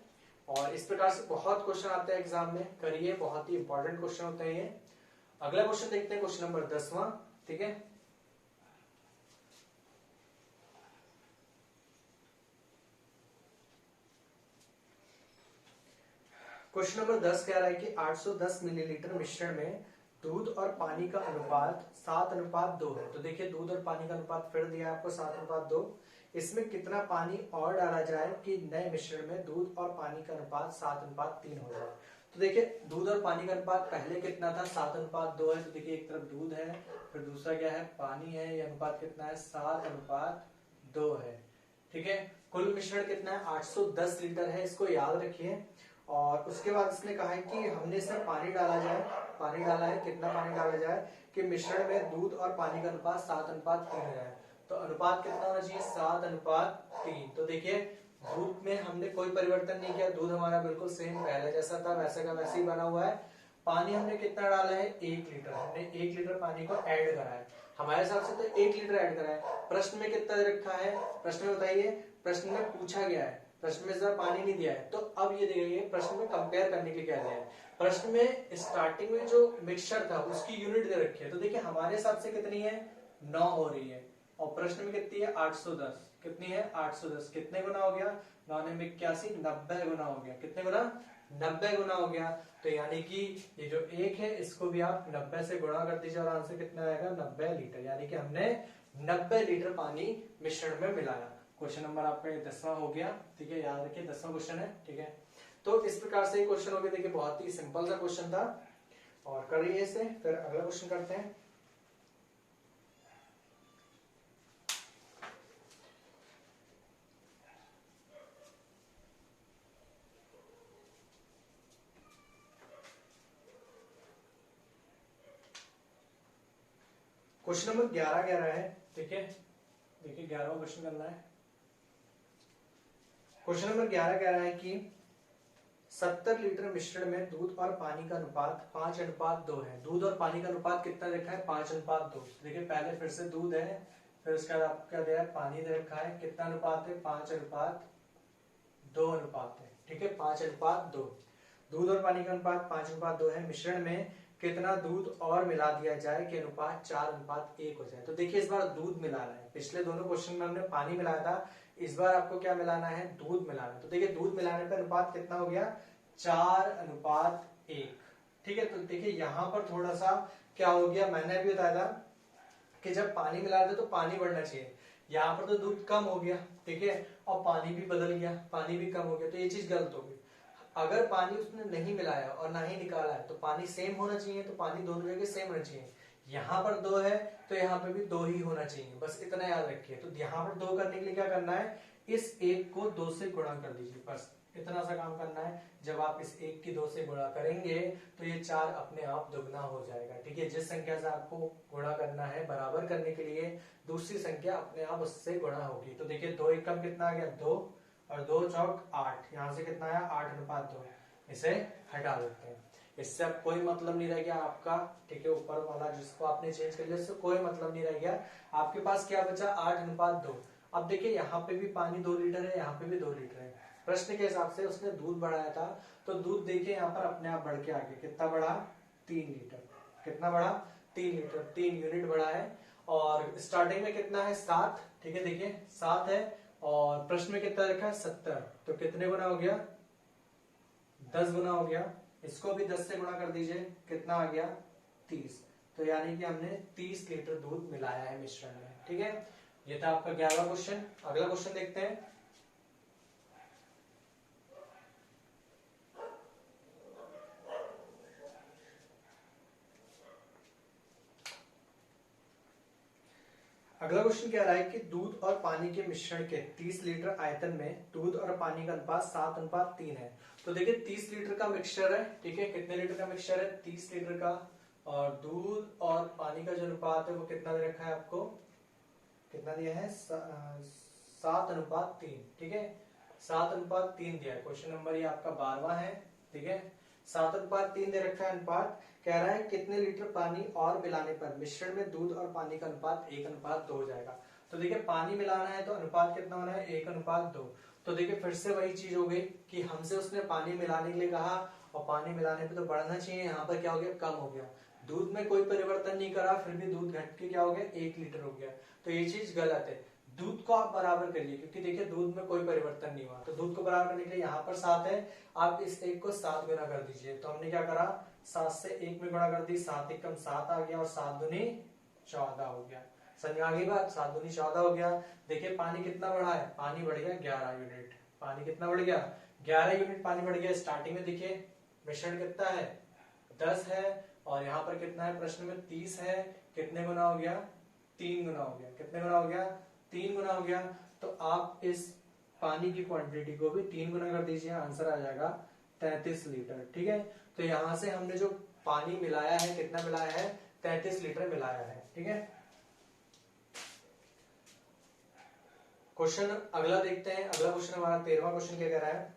और इस प्रकार से बहुत क्वेश्चन आते हैं एग्जाम में, करिए, बहुत ही इंपॉर्टेंट क्वेश्चन होते हैं ये। अगला क्वेश्चन देखते हैं, क्वेश्चन नंबर 10वां, ठीक है। क्वेश्चन नंबर 10 कह रहा है कि 810 मिलीलीटर मिश्रण में दूध और पानी का अनुपात 7:2 है। तो देखिए दूध और पानी का अनुपात फिर दिया है आपको 7:2, इसमें कितना पानी और डाला जाए कि नए मिश्रण में दूध और पानी का अनुपात 7:3 हो जाए। तो देखिए दूध और पानी का अनुपात पहले कितना था, 7:2 है, तो देखिए एक तरफ दूध है, फिर दूसरा क्या है, पानी है, ये अनुपात कितना है 7:2 है, ठीक है। कुल मिश्रण कितना है 810 लीटर है, इसको याद रखिए। और उसके बाद इसने कहा है कि हमने इसमें पानी डाला जाए, पानी डाला है, कितना पानी डाला जाए कि मिश्रण में दूध और पानी का अनुपात 7:3 हो जाए। तो अनुपात कितना होना चाहिए 7:3। तो देखिए दूध में हमने कोई परिवर्तन नहीं किया, दूध हमारा बिल्कुल सेम पहले जैसा था वैसे का वैसे ही बना हुआ है। पानी हमने कितना डाला है 1 लीटर, हमने 1 लीटर पानी को ऐड करा है, हमारे हिसाब से तो 1 लीटर ऐड करा है। प्रश्न में कितना रखा है, प्रश्न में बताइए, प्रश्न में पूछा गया है, प्रश्न में जरा पानी नहीं दिया है। तो अब ये देखिए प्रश्न में कंपेयर करने के लिए क्या दिया है, प्रश्न में स्टार्टिंग में जो मिक्सचर था उसकी यूनिट दे रखी है, तो देखिए हमारे हिसाब से कितनी है 9 हो रही है, और प्रश्न में कितनी है 810, कितनी है 810, कितने गुना हो गया 9 में 81, 90 गुना हो गया, कितने गुना 90 गुना हो गया। तो यानी कि ये जो 1 है इसको भी आप 90 से गुणा कर दीजिए और आंसर कितना आएगा 90 लीटर, यानी कि हमने 90 लीटर पानी मिश्रण में मिलाया। क्वेश्चन नंबर आपका 10वां हो गया, ठीक है, याद रखिए 10वां क्वेश्चन है, ठीक है। तो इस प्रकार से क्वेश्चन हो गया, देखिए बहुत ही सिंपल सा क्वेश्चन था, और करिए इसे, फिर अगला क्वेश्चन करते हैं। क्वेश्चन नंबर 11 कह रहा है, ठीक है, देखिए 11वां क्वेश्चन करना है। क्वेश्चन नंबर 11 कह रहा है कि 70 लीटर मिश्रण में दूध और पानी का अनुपात 5:2 है। दूध और पानी का अनुपात कितना रखा है 5:2। देखिए पहले फिर से दूध है, फिर उसके बाद आपका दिया है पानी दे रखा है, कितना अनुपात है 5:2 अनुपात है, ठीक है, 5:2। दूध और पानी का अनुपात 5:2 है, मिश्रण में कितना दूध और मिला दिया जाए कि अनुपात 4:1 हो जाए। तो देखिए इस बार दूध मिलाना है, पिछले दोनों क्वेश्चन में हमने पानी मिलाया था, इस बार आपको क्या मिलाना है दूध मिलाना है। तो देखिए दूध मिलाने पर अनुपात कितना हो गया 4:1, ठीक है। तो देखिए यहाँ पर थोड़ा सा क्या हो गया, मैंने भी बताया था कि जब पानी मिला दे तो पानी बढ़ना चाहिए, यहाँ पर तो दूध कम हो गया, ठीक है, और पानी भी बदल गया, पानी भी कम हो गया, तो ये चीज गलत हो गई। अगर पानी उसने नहीं मिलाया और ना ही निकाला है तो पानी सेम होना चाहिए, तो पानी दोनों जगह सेम होना चाहिए। यहाँ पर 2 है तो यहाँ पे भी 2 ही होना चाहिए, बस इतना याद रखिए। तो यहाँ पर 2 करने के लिए क्या करना है, इस एक को 2 से गुणा कर दीजिए, बस इतना सा काम करना है। जब आप इस एक की 2 से गुणा करेंगे तो ये 4 अपने आप दुगना हो जाएगा। ठीक है, जिस संख्या से आपको गुणा करना है बराबर करने के लिए दूसरी संख्या अपने आप उससे गुणा होगी। तो देखिए 2 एकम कितना आ गया 2 और 2 चौक 8, यहाँ से कितना आया 8:2, इसे हटा देते हैं। इससे अब कोई मतलब नहीं रह गया आपका। ठीक है, ऊपर वाला जिसको आपने चेंज कर लिया इससे कोई मतलब नहीं रह गया। आपके पास क्या बचा 8:2। अब देखिए यहाँ पे भी पानी 2 लीटर है, यहाँ पे भी 2 लीटर है। प्रश्न के हिसाब से उसने दूध बढ़ाया था, तो दूध देखिए यहाँ पर अपने आप बढ़ के आ गया। कितना बढ़ा 3 लीटर। कितना बढ़ा 3 लीटर, 3 यूनिट बढ़ा है। और स्टार्टिंग में कितना है 7। ठीक है, देखिए 7 है और प्रश्न में कितना लिखा है 70। तो कितने गुना हो गया 10 गुना हो गया। इसको भी 10 से गुणा कर दीजिए, कितना आ गया 30। तो यानी कि हमने 30 लीटर दूध मिलाया है मिश्रण में। ठीक है, ये था आपका 11वां क्वेश्चन। अगला क्वेश्चन देखते हैं। अगला क्वेश्चन कह रहा है कि दूध और पानी के मिश्रण के 30 लीटर आयतन में दूध और पानी का अनुपात 7:3 है। तो देखिए 30 लीटर का मिक्सचर है। ठीक है, कितने लीटर का मिक्सचर है 30 लीटर का, और दूध और पानी का जो अनुपात है वो कितना दे रखा है आपको, कितना दिया है 7:3। ठीक है, 7:3 दिया है। क्वेश्चन नंबर ये आपका 12वां है। ठीक है, 7:3 दे रखा है अनुपात। कह रहा है कितने लीटर पानी और मिलाने पर मिश्रण में दूध और पानी का अनुपात 1:2 हो जाएगा। तो देखिए पानी मिलाना है तो अनुपात कितना होना है 1:2। तो देखिए फिर से वही चीज हो गई कि हमसे उसने पानी मिलाने के लिए कहा और पानी मिलाने पे तो बढ़ना चाहिए, यहाँ पर क्या हो गया कम हो गया। दूध में कोई परिवर्तन नहीं करा फिर भी दूध घट के क्या हो गया 1 लीटर हो गया। तो ये चीज गलत है। दूध को आप बराबर करिए, क्योंकि देखिए दूध में कोई परिवर्तन नहीं हुआ। तो दूध को बराबर करने के लिए यहाँ पर 7 है, आप इस 1 को 7 गुना कर दीजिए। तो हमने क्या करा 7 से 1 में गुणा कर दी, 7 एकम 7 आ गया और 7 दूनी 14 हो गया। समझ आ गई बात, 7 दूनी 14 हो गया। देखिए पानी कितना बढ़ा है, पानी बढ़ गया 11 यूनिट। पानी कितना बढ़ गया 11 यूनिट पानी बढ़ गया। स्टार्टिंग में देखिए मिश्रण कितना है 10 है और यहाँ पर कितना है प्रश्न में 30 है। कितने गुना हो गया 3 गुना हो गया। कितने गुना हो गया 3 गुना हो गया। तो आप इस पानी की क्वांटिटी को भी 3 गुना कर दीजिए, आंसर आ जाएगा 33 लीटर। ठीक है, तो यहां से हमने जो पानी मिलाया है कितना मिलाया है 33 लीटर मिलाया है। ठीक है, क्वेश्चन अगला देखते हैं। अगला क्वेश्चन हमारा 13वां क्वेश्चन क्या कह रहा है।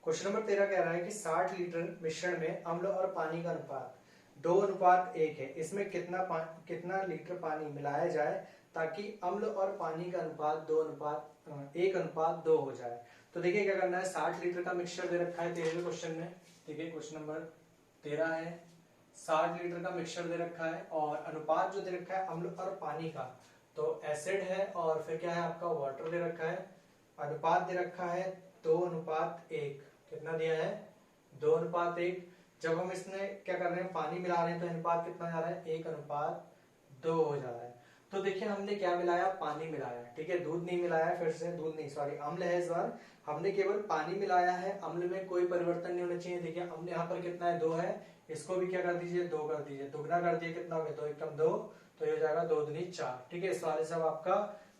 क्वेश्चन नंबर 13 कह रहा है कि 60 लीटर मिश्रण में अम्ल और पानी का अनुपात 2:1 है। इसमें कितना लीटर पानी मिलाया जाए ताकि अम्ल और पानी का अनुपात 1:2 हो जाए। तो देखिए क्या करना है 60 लीटर का मिक्सचर दे रखा है 13वें क्वेश्चन में। ठीक है, क्वेश्चन नंबर 13 है, 60 लीटर का मिक्सचर दे रखा है और अनुपात जो दे रखा है अम्ल और पानी का, तो एसिड है और फिर क्या है आपका वाटर दे रखा है। अनुपात दे रखा है 2:1। कितना दिया है 2:1। जब हम इसमें क्या कर रहे हैं पानी मिला रहे हैं तो अनुपात कितना जा रहा है 1:2 हो जा रहा है। तो देखिए हमने क्या मिलाया पानी मिलाया। ठीक है, दूध नहीं मिलाया, फिर से दूध नहीं सॉरी अम्ल है इस बार। हमने केवल पानी मिलाया है, अम्ल में कोई परिवर्तन नहीं होना चाहिए। देखिए अम्ल यहाँ पर कितना है 2 है, इसको भी क्या कर दीजिए 2 कर दीजिए, दुगना कर दिए कितना हो गया 2 एकम 2, तो ये हो जाएगा 2 दूनी 4। ठीक है, इस वाले से अब आपका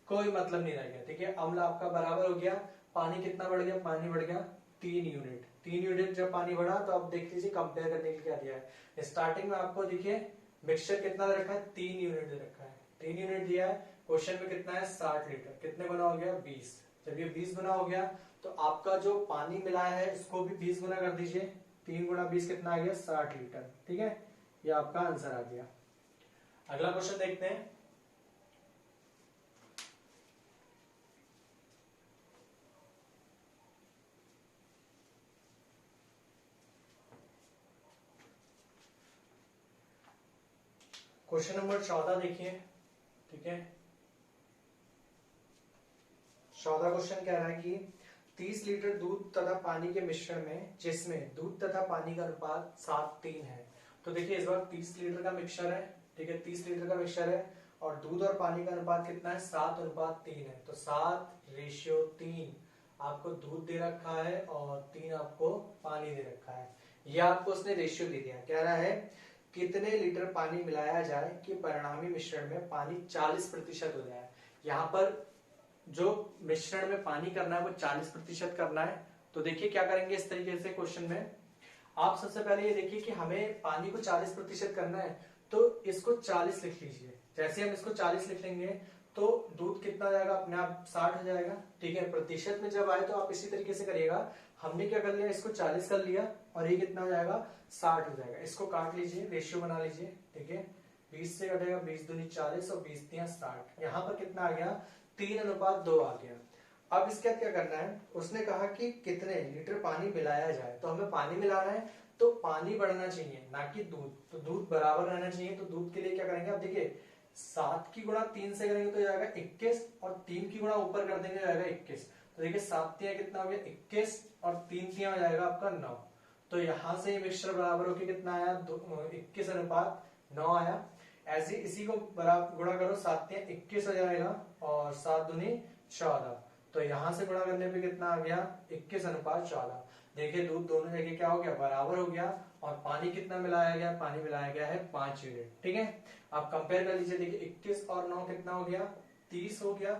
कोई मतलब नहीं रह गया। ठीक है, अम्ल आपका बराबर हो गया, पानी कितना बढ़ गया पानी बढ़ गया 3 यूनिट। 3 यूनिट जब पानी बढ़ा तो अब देख लीजिए कंपेयर करने के लिए क्या दिया है। स्टार्टिंग में आपको देखिए मिक्सचर कितना दे रखा है 3 यूनिट दे रखा है, 3 यूनिट दिया है। क्वेश्चन में कितना है 60 लीटर, कितने गुना हो गया 20। जब ये 20 गुना हो गया तो आपका जो पानी मिलाया है इसको भी 20 गुना कर दीजिए। 3 गुना 20 कितना आ गया 60 लीटर। ठीक है, ये आपका आंसर आ गया। अगला क्वेश्चन देखते हैं। क्वेश्चन नंबर 14 देखिए। ठीक है, 14 क्वेश्चन कह रहा है कि 30 लीटर दूध तथा पानी के मिश्रण में जिसमें दूध तथा पानी का अनुपात 7:3 है। तो देखिए इस बार 30 लीटर का मिक्सचर है। ठीक है, 30 लीटर का मिक्सचर है और दूध और पानी का अनुपात कितना है 7:3 है। तो 7:3 आपको दूध दे रखा है और 3 आपको पानी दे रखा है। ये आपको उसने रेशियो दे दिया, कह रहा है कितने लीटर पानी मिलाया जाए कि परिणामी मिश्रण में पानी 40% हो जाए। यहाँ पर जो मिश्रण में पानी करना है वो 40% करना है। तो देखिए क्या करेंगे इस तरीके से क्वेश्चन में, आप सबसे पहले ये देखिए कि हमें पानी को 40% करना है, तो इसको 40 लिख लीजिए। जैसे हम इसको 40 लिख लेंगे तो दूध कितना हो जाएगा, अपने आप 60 हो जाएगा। ठीक है, प्रतिशत में जब आए तो आप इसी तरीके से करिएगा। हमने क्या कर लिया, इसको 40 कर लिया और ये कितना हो जाएगा, 60 हो जाएगा। इसको काट लीजिए, रेशियो बना लीजिए। ठीक है, 20 से कटेगा, 20 दूनी 40 और 20 तिया 60। यहाँ पर कितना आ गया, 3:2 आ गया। अब इसके बाद क्या करना है, उसने कहा कि कितने लीटर पानी मिलाया जाए, तो हमें पानी मिलाना है तो पानी बढ़ना चाहिए ना कि दूध, तो दूध बराबर रहना चाहिए। तो दूध के लिए क्या करेंगे, अब देखिए 7 की गुणा 3 से करेंगे तो जाएगा 21 और 3 की गुणा ऊपर कर देंगे जाएगा 21। तो देखिए 7 तिया कितना हो गया 21 और 3 तिया हो जाएगा आपका 9। तो यहां से ये मिक्सचर बराबर होकर कितना आया, 21:9 आया। ऐसे इसी को बराबर गुणा करो, 7 तिया 21 हो जाएगा और 7 दूनी 14। तो यहां से गुणा करने पे कितना आ गया, 21:14। देखिए दूध दोनों जगह क्या हो गया, बराबर हो गया। और पानी कितना मिलाया गया, पानी मिलाया गया है 5 यूनिट। ठीक है, आप कंपेयर कर लीजिए। देखिए 21 और 9 कितना हो गया, 30 हो गया,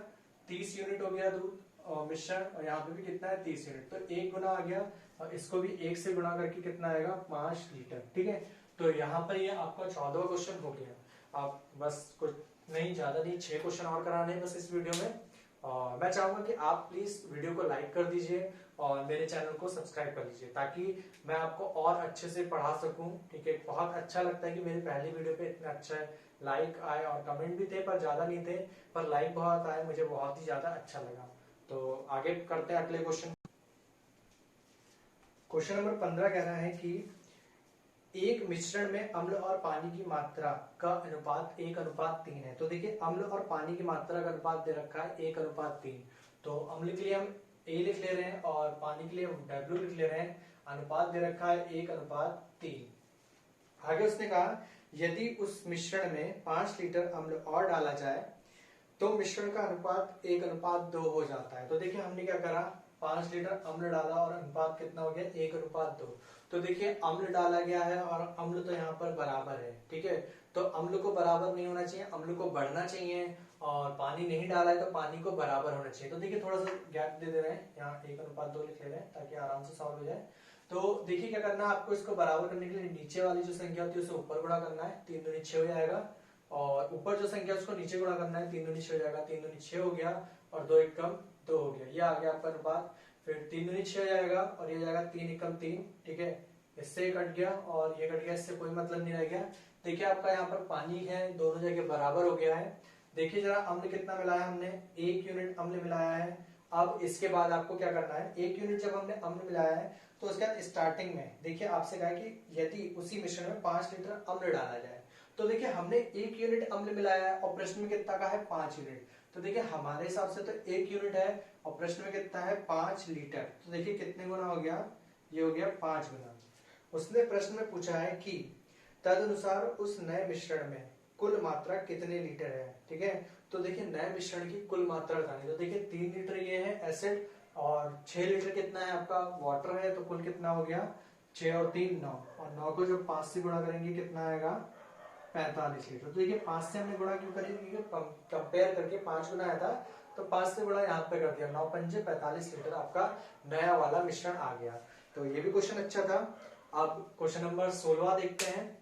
30 यूनिट हो गया दूध और मिश्रण, और यहाँ पे भी कितना है 30 यूनिट। तो 1 गुना आ गया और इसको भी 1 से गुणा करके कितना आएगा, 5 लीटर। ठीक है, तो यहाँ पर ये आपका 14वां क्वेश्चन हो गया। आप बस कुछ नहीं, ज्यादा नहीं, 6 क्वेश्चन और कराने हैं बस इस वीडियो में। और मैं चाहूंगा कि आप प्लीज वीडियो को लाइक कर दीजिए और मेरे चैनल को सब्सक्राइब कर लीजिए, ताकि मैं आपको और अच्छे से पढ़ा सकूं। ठीक है, बहुत अच्छा लगता है कि मेरी पहली वीडियो पे इतना अच्छा लाइक आए, और कमेंट भी थे पर ज्यादा नहीं थे, पर लाइक बहुत आए, मुझे बहुत ही ज्यादा अच्छा लगा। तो आगे करते हैं अगले क्वेश्चन। क्वेश्चन नंबर 15 कह रहा है कि एक मिश्रण में अम्ल और पानी की मात्रा का अनुपात 1:3 है। तो देखिए अम्ल और पानी की मात्रा का अनुपात दे रखा है 1:3। तो अम्ल के लिए हम A लिख ले रहे हैं और पानी के लिए हम W लिख ले रहे हैं। अनुपात दे रखा है 1:3। आगे उसने कहा यदि उस मिश्रण में 5 लीटर अम्ल और डाला जाए तो मिश्रण का अनुपात 1:2 हो जाता है। तो देखिए हमने क्या करा, 5 लीटर अम्ल डाला और अनुपात कितना हो गया, 1:2। तो देखिए अम्ल डाला गया है और अम्ल तो यहाँ पर बराबर है। ठीक है, तो अम्ल को बराबर नहीं होना चाहिए, अम्ल को बढ़ना चाहिए, और पानी नहीं डाला है तो पानी को बराबर होना चाहिए। तो देखिए थोड़ा सा गैप दे दे रहे हैं, यहाँ 1:2 लिख ले रहे हैं ताकि आराम से सॉल्व हो जाए। तो देखिए क्या करना है आपको, इसको बराबर करने के लिए नीचे वाली जो संख्या होती है उसे ऊपर गुणा करना है, 3 दूनी 6 हो जाएगा, और ऊपर जो संख्या उसको नीचे गुणा करना है, 3 दूनी 6 हो जाएगा, 3 दूनी 6 हो गया और 2 एकम 2 हो गया, ये आ गया आपका अनुपात। फिर 3 दूनी 6 हो जाएगा और ये जाएगा 3 एकम 3। ठीक है, इससे कट गया और ये कट गया, इससे कोई मतलब नहीं रह गया। देखिए आपका यहाँ पर पानी है, दोनों जगह बराबर हो गया है। देखिए जरा अम्ल कितना मिलाया हमने, 1 यूनिट अम्ल मिलाया है। अब इसके बाद आपको क्या करना है, 1 यूनिट जब हमने अम्ल मिलाया है तो उसके बाद स्टार्टिंग में देखिए आपसे कहा कि यदि उसी मिश्रण में 5 लीटर अम्ल डाला जाए, तो देखिए हमने 1 यूनिट अम्ल मिलाया है और प्रश्न में कितना का है, 5 यूनिट। तो देखिए हमारे हिसाब से तो 1 यूनिट है और प्रश्न में कितना है, 5 लीटर। तो देखिए कितने गुना हो गया, ये हो गया 5 गुना। उसने प्रश्न में पूछा है कि तदनुसार उस नए मिश्रण में कुल मात्रा कितने लीटर है। ठीक है, तो देखिए नए मिश्रण की कुल मात्रा बतानी। तो देखिए 3 लीटर ये है एसिड और 6 लीटर कितना है आपका वाटर है, तो कुल कितना हो गया, 6 और 3 9, और 9 को जब 5 से गुणा करेंगे कितना आएगा, 45 लीटर। तो देखिए 5 से हमने गुणा क्यों करी, क्योंकि कंपेयर करके 5 गुना आया था, तो 5 से गुणा यहाँ पे कर दिया, 9 पंजे 45 लीटर आपका नया वाला मिश्रण आ गया। तो ये भी क्वेश्चन अच्छा था। अब क्वेश्चन नंबर 16 देखते हैं।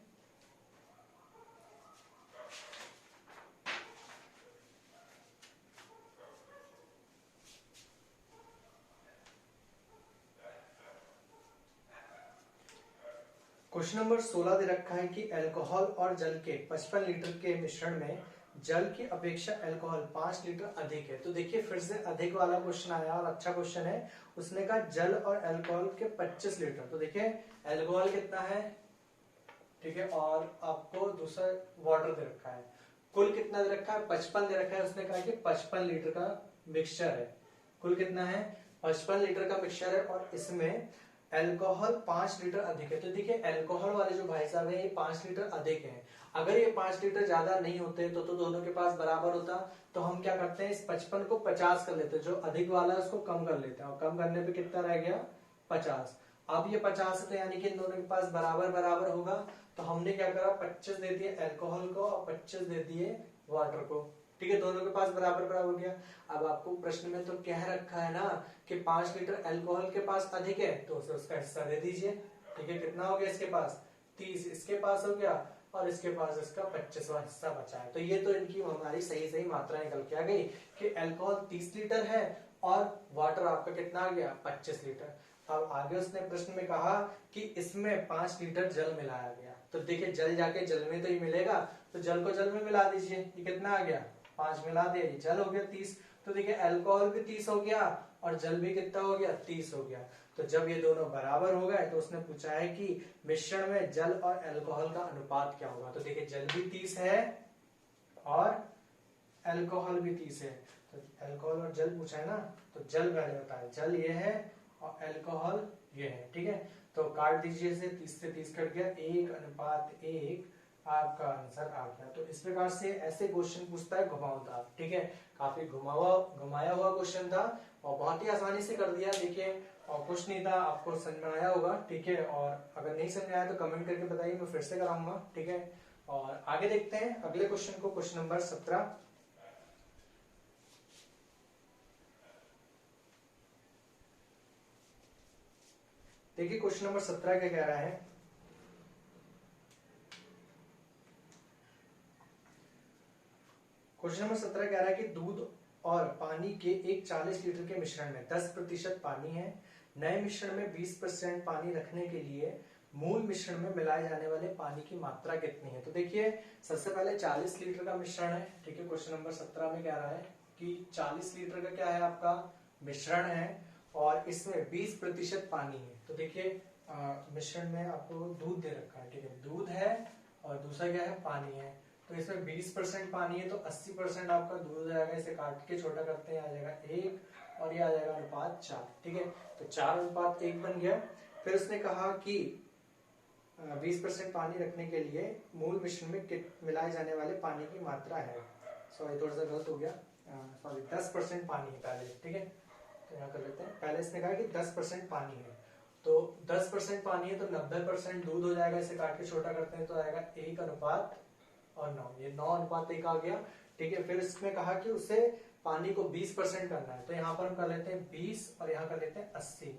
क्वेश्चन नंबर 16 दे रखा है कि अल्कोहल और जल के 55 लीटर के मिश्रण में जल की अपेक्षा अल्कोहल 5 लीटर अधिक है। तो देखिए फिर से अधिक वाला क्वेश्चन आया और अच्छा क्वेश्चन है। उसने कहा जल और अल्कोहल के 25 लीटर। तो देखिए अल्कोहल कितना है, ठीक है, और आपको दूसरा वाटर दे रखा है, कुल कितना दे रखा है, 55 दे रखा है। उसने कहा कि 55 लीटर का मिक्सचर है, कुल कितना है, 55 लीटर का मिक्सचर है, और इसमें अल्कोहल 5 लीटर अधिक है। तो देखिए अल्कोहल वाले जो भाई साहब है ये 5 लीटर अधिक है। अगर ये 5 लीटर ज्यादा नहीं होते तो दोनों के पास बराबर होता। तो हम क्या करते हैं, इस 55 को 50 कर लेते हैं, जो अधिक वाला है उसको कम कर लेते हैं, और कम करने पे कितना रह गया, 50। अब ये 50 है तो यानी कि इन दोनों के पास बराबर बराबर होगा, तो हमने क्या करा 25 दे दिए अल्कोहल को और 25 दे दिए वाटर को। ठीक है, दोनों के पास बराबर बराबर हो गया। अब आपको प्रश्न में तो कह रखा है ना कि 5 लीटर अल्कोहल के पास अधिक है, तो उसे उसका हिस्सा दे दीजिए। ठीक है, कितना हो गया इसके पास 30, इसके पास हो गया और इसके पास इसका 25वां हिस्सा बचा है। तो ये तो इनकी हमारी सही सही मात्रा निकल के आ गई कि अल्कोहल 30 लीटर है और वाटर आपका कितना आ गया 25 लीटर। अब आगे उसने प्रश्न में कहा कि इसमें 5 लीटर जल मिलाया गया। तो देखिए जल जाके जल में तो ही मिलेगा, तो जल को जल में मिला दीजिए। ये कितना आ गया 5 मिला दिया, ये जल हो गया 30। तो देखिए अल्कोहल भी 30 हो गया और जल भी कितना हो गया 30 हो गया। तो जब ये दोनों बराबर हो गए तो उसने पूछा है कि मिश्रण में जल और अल्कोहल का अनुपात क्या होगा। तो देखिए जल भी 30 है और अल्कोहल भी 30 है। तो अल्कोहल और जल पूछा है ना, तो जल पहले होता है, जल ये है और अल्कोहल ये है। ठीक है, तो काट दीजिए इसे, 30 से 30 कट गया, 1:1 आपका आंसर आ गया। तो इस प्रकार से ऐसे क्वेश्चन पूछता है घुमावदार। ठीक है, काफी घुमाया हुआ क्वेश्चन था और बहुत ही आसानी से कर दिया। देखिए और कुछ नहीं था, आपको समझ में आया होगा। ठीक है, और अगर नहीं समझ आया तो कमेंट करके बताइए, मैं फिर से कराऊंगा। ठीक है, और आगे देखते हैं अगले क्वेश्चन को, क्वेश्चन नंबर 17। देखिए क्वेश्चन नंबर 17 क्या कह रहा है। क्वेश्चन नंबर 17 कह रहा है कि दूध और पानी के एक 40 लीटर के मिश्रण में 10% पानी है। नए मिश्रण में 20% पानी रखने के लिए मूल मिश्रण में मिलाए जाने वाले पानी की मात्रा कितनी है। तो देखिए सबसे पहले 40 लीटर का मिश्रण है। ठीक है, क्वेश्चन नंबर 17 में कह रहा है कि 40 लीटर का क्या है आपका मिश्रण है और इसमें 20% पानी है। तो देखिए मिश्रण में आपको दूध दे रखा है। ठीक है, दूध है और दूसरा क्या है पानी है। तो इसमें 20% पानी है तो 80% आपका दूध हो जाएगा। इसे काट के छोटा करते हैं, आ जाएगा 1 और ये आ जाएगा अनुपात 4। ठीक है, तो 4:1 बन गया। फिर उसने कहा कि 20% पानी रखने के लिए मूल मिश्रण में मिलाए जाने वाले पानी की मात्रा है। सॉरी थोड़ा सा गलत हो गया, सॉरी 10% पानी है पहले। ठीक है, तो यहाँ कर लेते हैं। पहले इसने कहा कि 10% पानी है, तो 10% पानी है तो 90% दूध हो जाएगा। इसे काट के छोटा करते हैं तो आएगा 1:9। ये 9:1 आ गया। ठीक है, फिर इसमें कहा कि उसे पानी को 20% करना है, तो यहाँ पर हम कर लेते हैं 20 और यहाँ कर लेते हैं 80।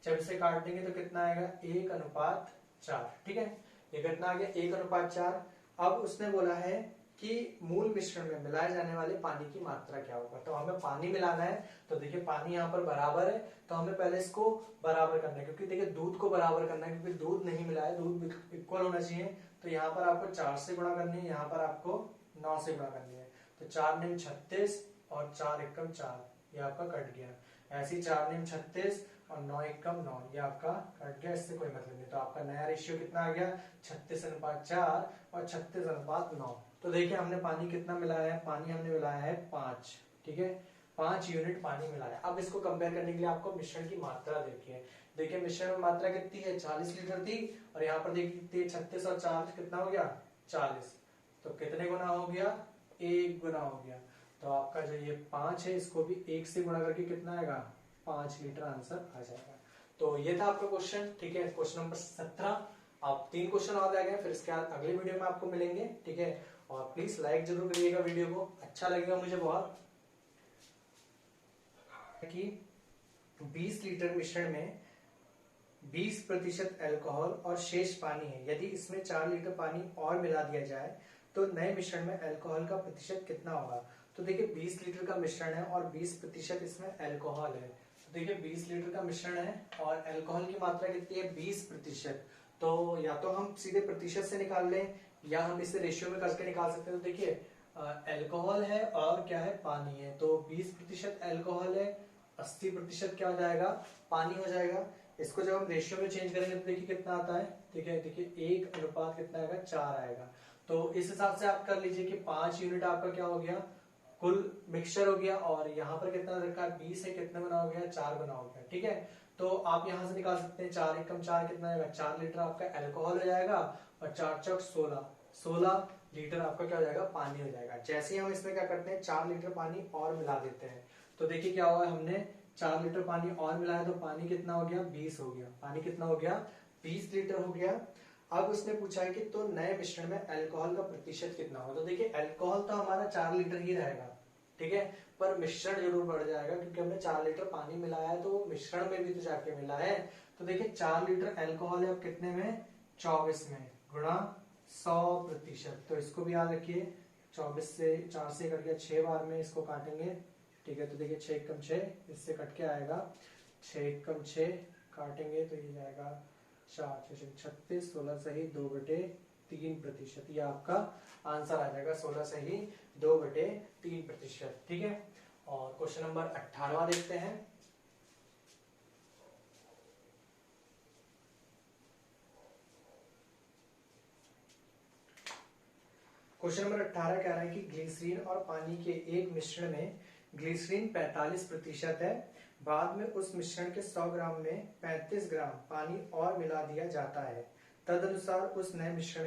जब इसे काट देंगे तो कितना आएगा 1:4। ठीक है, ये कितना आ गया 1:4। अब उसने बोला है कि मूल मिश्रण में मिलाए जाने वाले पानी की मात्रा क्या होगा। तो हमें पानी मिलाना है, तो देखिए पानी यहाँ पर बराबर है तो हमें पहले इसको बराबर करना है, क्योंकि देखिए दूध को बराबर करना है, क्योंकि दूध नहीं मिला है, दूध इक्वल होना चाहिए। तो यहाँ पर आपको 4 से गुणा करनी है, यहाँ पर आपको 9 से गुणा करनी है। तो 4×9 36 और 4×1 4, ये आपका कट गया। ऐसे 4×9 36 और 9×1 9, ये आपका कट गया, इससे कोई मतलब नहीं। तो आपका नया रेशियो कितना आ गया 36:4 और 36:9। तो देखिए हमने पानी कितना मिलाया है, पानी हमने मिलाया है 5। ठीक है, 5 यूनिट पानी मिलाया। अब इसको कंपेयर करने के लिए आपको मिश्रण की मात्रा देखिए। देखिए मिश्रण में मात्रा कितनी है 40 लीटर थी और यहाँ पर देखिए कितनी 36 और 4 कितना हो गया 40। तो कितने गुना हो गया 1 गुना हो गया। तो आपका जो ये 5 है इसको भी 1 से गुणा करके कितना आएगा 5 लीटर आंसर आ जाएगा। तो ये था आपका क्वेश्चन। ठीक है, क्वेश्चन नंबर 17। आप 3 क्वेश्चन और रह गए, फिर इसके बाद अगले वीडियो में आपको मिलेंगे। ठीक है, और प्लीज लाइक जरूर करिएगा वीडियो को, अच्छा लगेगा मुझे बहुत। कि 20 लीटर मिश्रण में 20% अल्कोहल और शेष पानी है। यदि इसमें 4 लीटर पानी और मिला दिया जाए तो नए मिश्रण में अल्कोहल का प्रतिशत कितना होगा। तो देखिए 20 लीटर का मिश्रण है और 20% इसमें अल्कोहल है। तो देखिए 20 लीटर का मिश्रण है और अल्कोहल की मात्रा कितनी है 20%। तो या तो हम सीधे प्रतिशत से निकाल लें या हम इसे रेशियो में करके निकाल सकते हैं। तो देखिए अल्कोहल है और क्या है पानी है, तो 20% अल्कोहल है, 80% क्या हो जाएगा पानी हो जाएगा। इसको जब हम रेशियो में चेंज करेंगे तो देखिए कितना आता है। ठीक है, देखिए 1 अनुपात कितना आएगा 4 आएगा। तो इस हिसाब से आप कर लीजिए कि 5 यूनिट आपका क्या हो गया कुल मिक्सचर हो गया और यहाँ पर कितना रखा है 20 है, कितना गुना हो गया 4 गुना हो गया। ठीक है, तो आप यहाँ से निकाल सकते हैं 4×1 कितना आएगा 4 लीटर आपका अल्कोहल हो जाएगा और 4×4 16 लीटर आपका क्या हो जाएगा पानी हो जाएगा। जैसे ही हम इसमें क्या करते हैं 4 लीटर पानी और मिला देते हैं तो देखिए क्या हुआ, हमने 4 लीटर पानी और मिलाया तो पानी कितना हो गया, 20 हो गया। पानी कितना हो गया, 20 लीटर हो गया। अब उसने पूछा है कि तो नए मिश्रण में अल्कोहल का प्रतिशत कितना होगा। तो देखिए अल्कोहल तो हमारा 4 लीटर ही रहेगा, ठीक है, पर मिश्रण जरूर बढ़ जाएगा क्योंकि हमने 4 लीटर पानी मिलाया है तो मिश्रण में भी तो जाके मिला है। तो देखिए 4 लीटर अल्कोहल है, अब कितने में, 24 में, गुणा 100%। तो इसको भी याद रखिए, 24 से 4 से कट गया 6 बार में, इसको काटेंगे, ठीक है। तो देखिए 6 एकम 6, इससे कट के आएगा 6 एकम 6, काटेंगे तो ये जाएगा 4 6 36, 16 सही 2/3%। ये आपका आंसर आ जाएगा, 16 सही 2/3%, ठीक है। और क्वेश्चन नंबर 18वां देखते हैं। क्वेश्चन नंबर 18 कह रहा है कि ग्लिसरीन और पानी के एक मिश्रण में ग्लिसरीन 45% है, बाद में उस मिश्रण के 100 ग्राम में 35 ग्राम पानी और मिला दिया जाता है, तदनुसार उस नए मिश्रण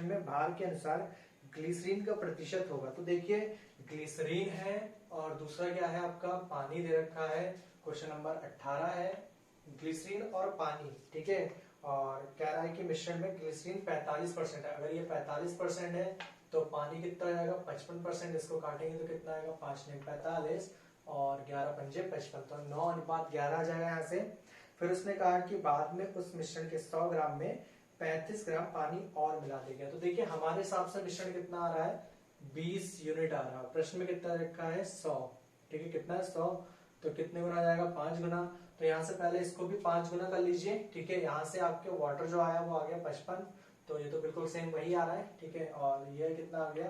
में भार के अनुसार ग्लिसरीन का प्रतिशत होगा। तो देखिए ग्लिसरीन है और दूसरा क्या है आपका, पानी दे रखा है। क्वेश्चन नंबर 18 है ग्लिसरीन और पानी, ठीक है, और कह रहा है कि मिश्रण में ग्लिसरीन 45% है। अगर ये 45% है तो पानी कितना आएगा, 55%। इसको काटेंगे तो कितना आएगा, 5 9 45 और 11 पंजे 55, तो 9:11 आ जाएगा यहाँ से। फिर उसने कहा कि बाद में उस मिश्रण के 100 ग्राम में 35 ग्राम पानी और मिला देगा। तो देखिए हमारे हिसाब से मिश्रण कितना आ रहा है, 20 यूनिट आ रहा है। प्रश्न में कितना रखा है, 100, ठीक है, कितना है 100, तो कितने गुना आ जाएगा, 5 गुना। तो यहाँ से पहले इसको भी 5 गुना कर लीजिए, ठीक है। यहाँ से आपके वाटर जो आया वो आ गया 55, तो ये तो बिल्कुल सेम वही आ रहा है, ठीक है। और ये कितना आ गया,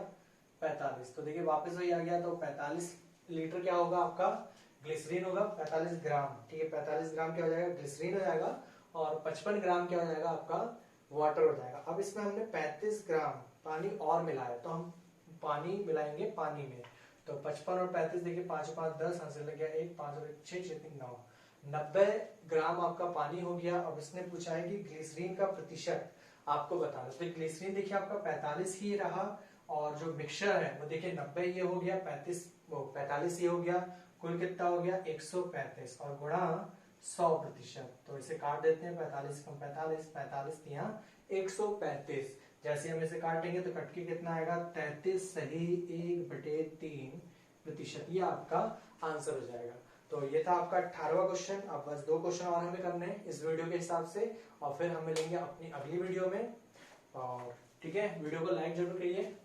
45। तो देखिए वापस वही आ गया, तो 45 लीटर क्या होगा आपका, ग्लिसरीन होगा 45 ग्राम, ठीक है। 45 ग्राम क्या हो जाएगा, ग्लिसरीन हो जाएगा, और 55 ग्राम क्या हो जाएगा आपका, वाटर हो जाएगा। अब इसमें हमने 35 ग्राम पानी और मिलाया, तो हम पानी मिलाएंगे पानी में। तो 55 और 35 देखिए, 5 5 10 हासिल लग गया, 1 5 और 1 6 6 3 9, 90 ग्राम आपका पानी हो गया। अब इसने पूछा है कि ग्लिसरीन का प्रतिशत आपको बताना। तो ग्लिसरीन देखिए आपका 45 ही रहा, और जो मिक्सचर है वो देखिए 90 ये हो गया, 45 ये हो गया, कुल कितना हो गया 135 और गुणा 100%। तो इसे काट देते हैं, 45 कम 45, 45 यहाँ 135। जैसे हम इसे काटेंगे तो कट के कितना आएगा, 33 सही 1/3%। ये आपका आंसर हो जाएगा। तो ये था आपका 18वां क्वेश्चन। अब बस 2 क्वेश्चन और हमें करने हैं इस वीडियो के हिसाब से, और फिर हम मिलेंगे अपनी अगली वीडियो में। और ठीक है, वीडियो को लाइक जरूर करिए,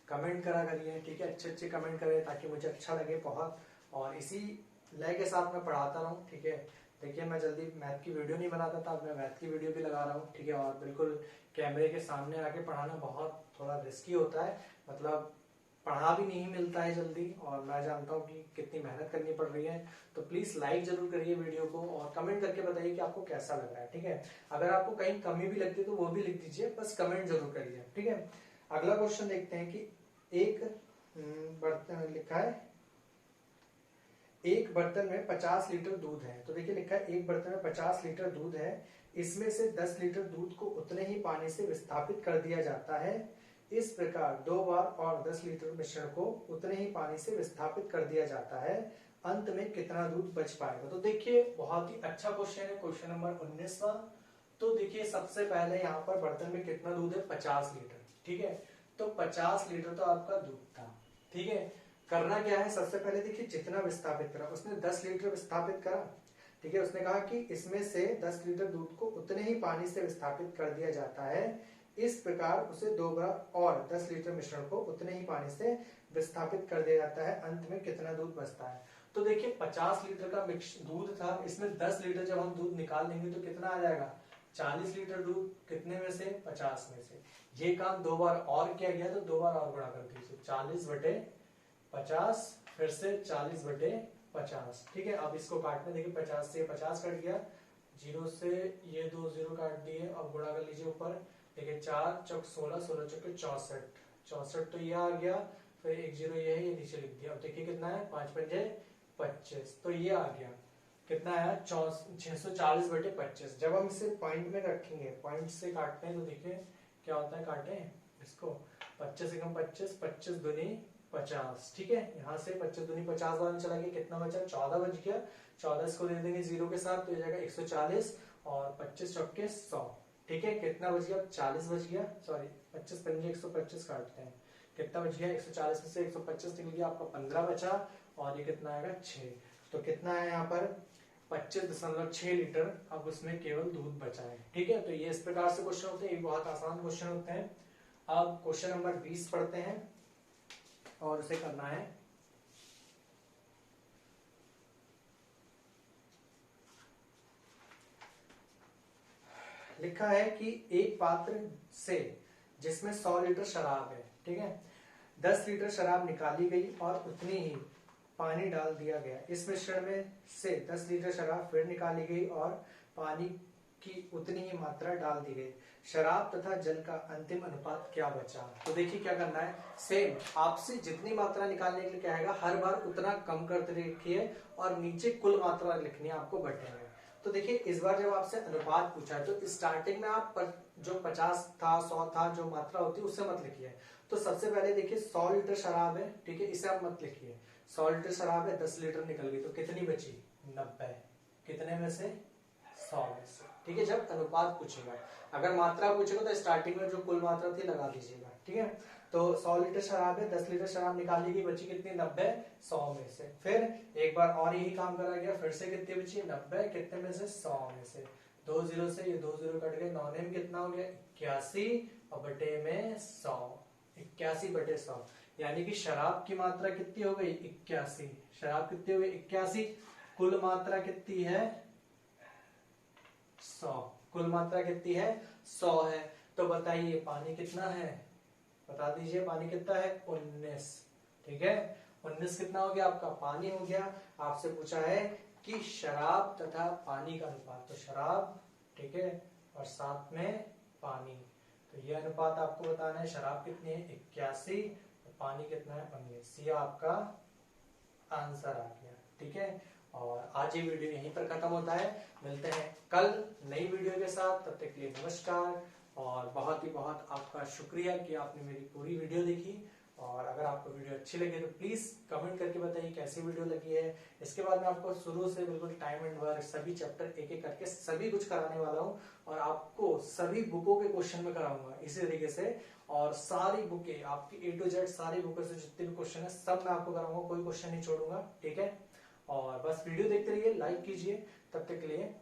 कमेंट करा करिए, ठीक है, अच्छे अच्छे कमेंट करें ताकि मुझे अच्छा लगे बहुत, और इसी लय के साथ मैं पढ़ाता रहूं, ठीक है। देखिए मैं जल्दी मैथ की वीडियो नहीं बनाता था, अब मैं मैथ की वीडियो भी लगा रहा हूँ, ठीक है। और बिल्कुल कैमरे के सामने आके पढ़ाना बहुत थोड़ा रिस्की होता है, मतलब पढ़ा भी नहीं मिलता है जल्दी, और मैं जानता हूँ कि कितनी मेहनत करनी पड़ रही है। तो प्लीज लाइक जरूर करिए वीडियो को, और कमेंट करके बताइए कि आपको कैसा लग रहा है, ठीक है। अगर आपको कहीं कमी भी लगती है तो वो भी लिख दीजिए, बस कमेंट जरूर करिए, ठीक है। अगला क्वेश्चन देखते हैं कि एक बर्तन लिखा है, एक बर्तन में 50 लीटर दूध है। तो देखिए लिखा है एक बर्तन में 50 लीटर दूध है, इसमें से 10 लीटर दूध को उतने ही पानी से विस्थापित कर दिया जाता है। इस प्रकार 2 बार और 10 लीटर मिश्रण को उतने ही पानी से विस्थापित कर दिया जाता है, अंत में कितना दूध बच पाएगा। तो देखिए बहुत ही अच्छा क्वेश्चन है, क्वेश्चन नंबर 19वां। तो देखिए सबसे पहले यहाँ पर बर्तन में कितना दूध है, 50 लीटर, ठीक है। तो 50 लीटर तो आपका दूध था, ठीक है। करना क्या है, सबसे पहले देखिए जितना विस्थापित करा, उसने 10 लीटर विस्थापित करा, ठीक है। उसने कहा कि इसमें से 10 लीटर दूध को उतने ही पानी से विस्थापित कर दिया जाता है, इस प्रकार उसे 2 बार और 10 लीटर मिश्रण को उतने ही पानी से विस्थापित कर दिया जाता है, अंत में कितना दूध बचता है। तो देखिए 50 लीटर का दूध था, इसमें 10 लीटर जब हम दूध निकाल लेंगे तो कितना आ जाएगा, 40 लीटर दूध, कितने में से, 50 में से। ये काम 2 बार और किया गया, तो 2 बार और गुणा कर दीजिए, 40/50, फिर से 40/50, ठीक है। अब इसको काटने देखिए, 50 से 50 कट गया, 0 से ये 2 0 काट दिए, अब गुणा कर लीजिए ऊपर, देखिए 4 चौक 16, 16 चौके 64, 64 तो ये आ गया, फिर 1 0 ये है, ये नीचे लिख दिया। अब देखिए कितना है, 5 पंजे 25, तो ये आ गया, कितना आया 640/25। जब हम इसे पॉइंट में रखेंगे, पॉइंट से काटते हैं तो देखिए क्या होता है, काटे इसको, 25 एकम 25, 25 दूनी 50, ठीक है। यहाँ से 25 दूनी 50 बार में चला गया, कितना बचा, 14 बच गया। 14 इसको दे देंगे 0 के साथ तो हो जाएगा 140 और 25 चौके 100, ठीक है। कितना बच गया, 40 बच गया, सॉरी 25 पंजे 125 काटते हैं, कितना बच गया, 140 में से 125 निकल गया, आपका 15 बचा और ये कितना आएगा 6। तो कितना है यहाँ पर 25.6 लीटर अब उसमें केवल दूध बचा है, ठीक है। तो ये इस प्रकार से क्वेश्चन होते हैं, ये बहुत आसान क्वेश्चन होते हैं। अब क्वेश्चन नंबर 20 पढ़ते हैं और उसे करना है लिखा है कि एक पात्र से जिसमें 100 लीटर शराब है, ठीक है, 10 लीटर शराब निकाली गई और उतनी ही पानी डाल दिया गया। इस मिश्रण में से 10 लीटर शराब फिर निकाली गई और पानी की उतनी ही मात्रा डाल दी गई। शराब तथा जल का अंतिम अनुपात क्या बचा। तो देखिए क्या करना है, सेम आपसे जितनी मात्रा निकालने के लिए क्या है, हर बार उतना कम करते रखिए और नीचे कुल मात्रा लिखनी है आपको बटे में। तो देखिए इस बार जब आपसे अनुपात पूछा है तो स्टार्टिंग में आप जो 50 था 100 था जो मात्रा होती है उससे मत लिखिए। तो सबसे पहले देखिए 100 लीटर शराब है, ठीक है, इसे आप मत लिखिए। 100 लीटर शराब है, 10 लीटर निकल गई तो कितनी बची, 90, कितने में से, 100 में से, ठीक है। जब अनुपात पूछेगा, अगर मात्रा पूछेगा तो स्टार्टिंग में जो कुल मात्रा थी लगा दीजिएगा, ठीक है। तो 100 लीटर शराब है, 10 लीटर शराब निकाली गई, बची कितनी, 90, 100 में से। फिर एक बार और यही काम करा गया, फिर से कितनी बची, 90, कितने में से, 100 में से। 2 0 से ये 2 0 कट गए, 9 में कितना हो गया, 81 और बटे में 100, 81 बटे 100, यानी कि शराब की मात्रा कितनी हो गई, 81। शराब कितनी हो गई, 81। कुल मात्रा कितनी है, 100। कुल मात्रा कितनी है, 100 है। तो बताइए पानी कितना है, बता दीजिए पानी कितना है, 19, ठीक है। 19 कितना हो गया आपका, पानी हो गया। आपसे पूछा है कि शराब तथा पानी का अनुपात, तो शराब, ठीक है, और साथ में पानी, तो ये अनुपात आपको बताना है। शराब कितनी है, 81, और पानी कितना है, 19। ये आपका आंसर आ गया, ठीक है। और आज ये वीडियो यहीं पर खत्म होता है, मिलते हैं कल नई वीडियो के साथ, तब तक के लिए नमस्कार। और बहुत ही बहुत आपका शुक्रिया कि आपने मेरी पूरी वीडियो देखी। और अगर आपको वीडियो अच्छी लगी तो प्लीज कमेंट करके बताइए कैसी वीडियो लगी है। इसके बाद मैं आपको शुरू से बिल्कुल टाइम एंड वर्क सभी चैप्टर एक एक करके सभी कुछ कराने वाला हूँ और आपको सभी बुकों के क्वेश्चन में कराऊंगा इसी तरीके से। और सारी बुकें आपकी A to Z सारी बुकों से जितने भी क्वेश्चन है सब मैं आपको कराऊंगा, कोई क्वेश्चन नहीं छोड़ूंगा, ठीक है। और बस वीडियो देखते रहिए, लाइक कीजिए, तब तक के लिए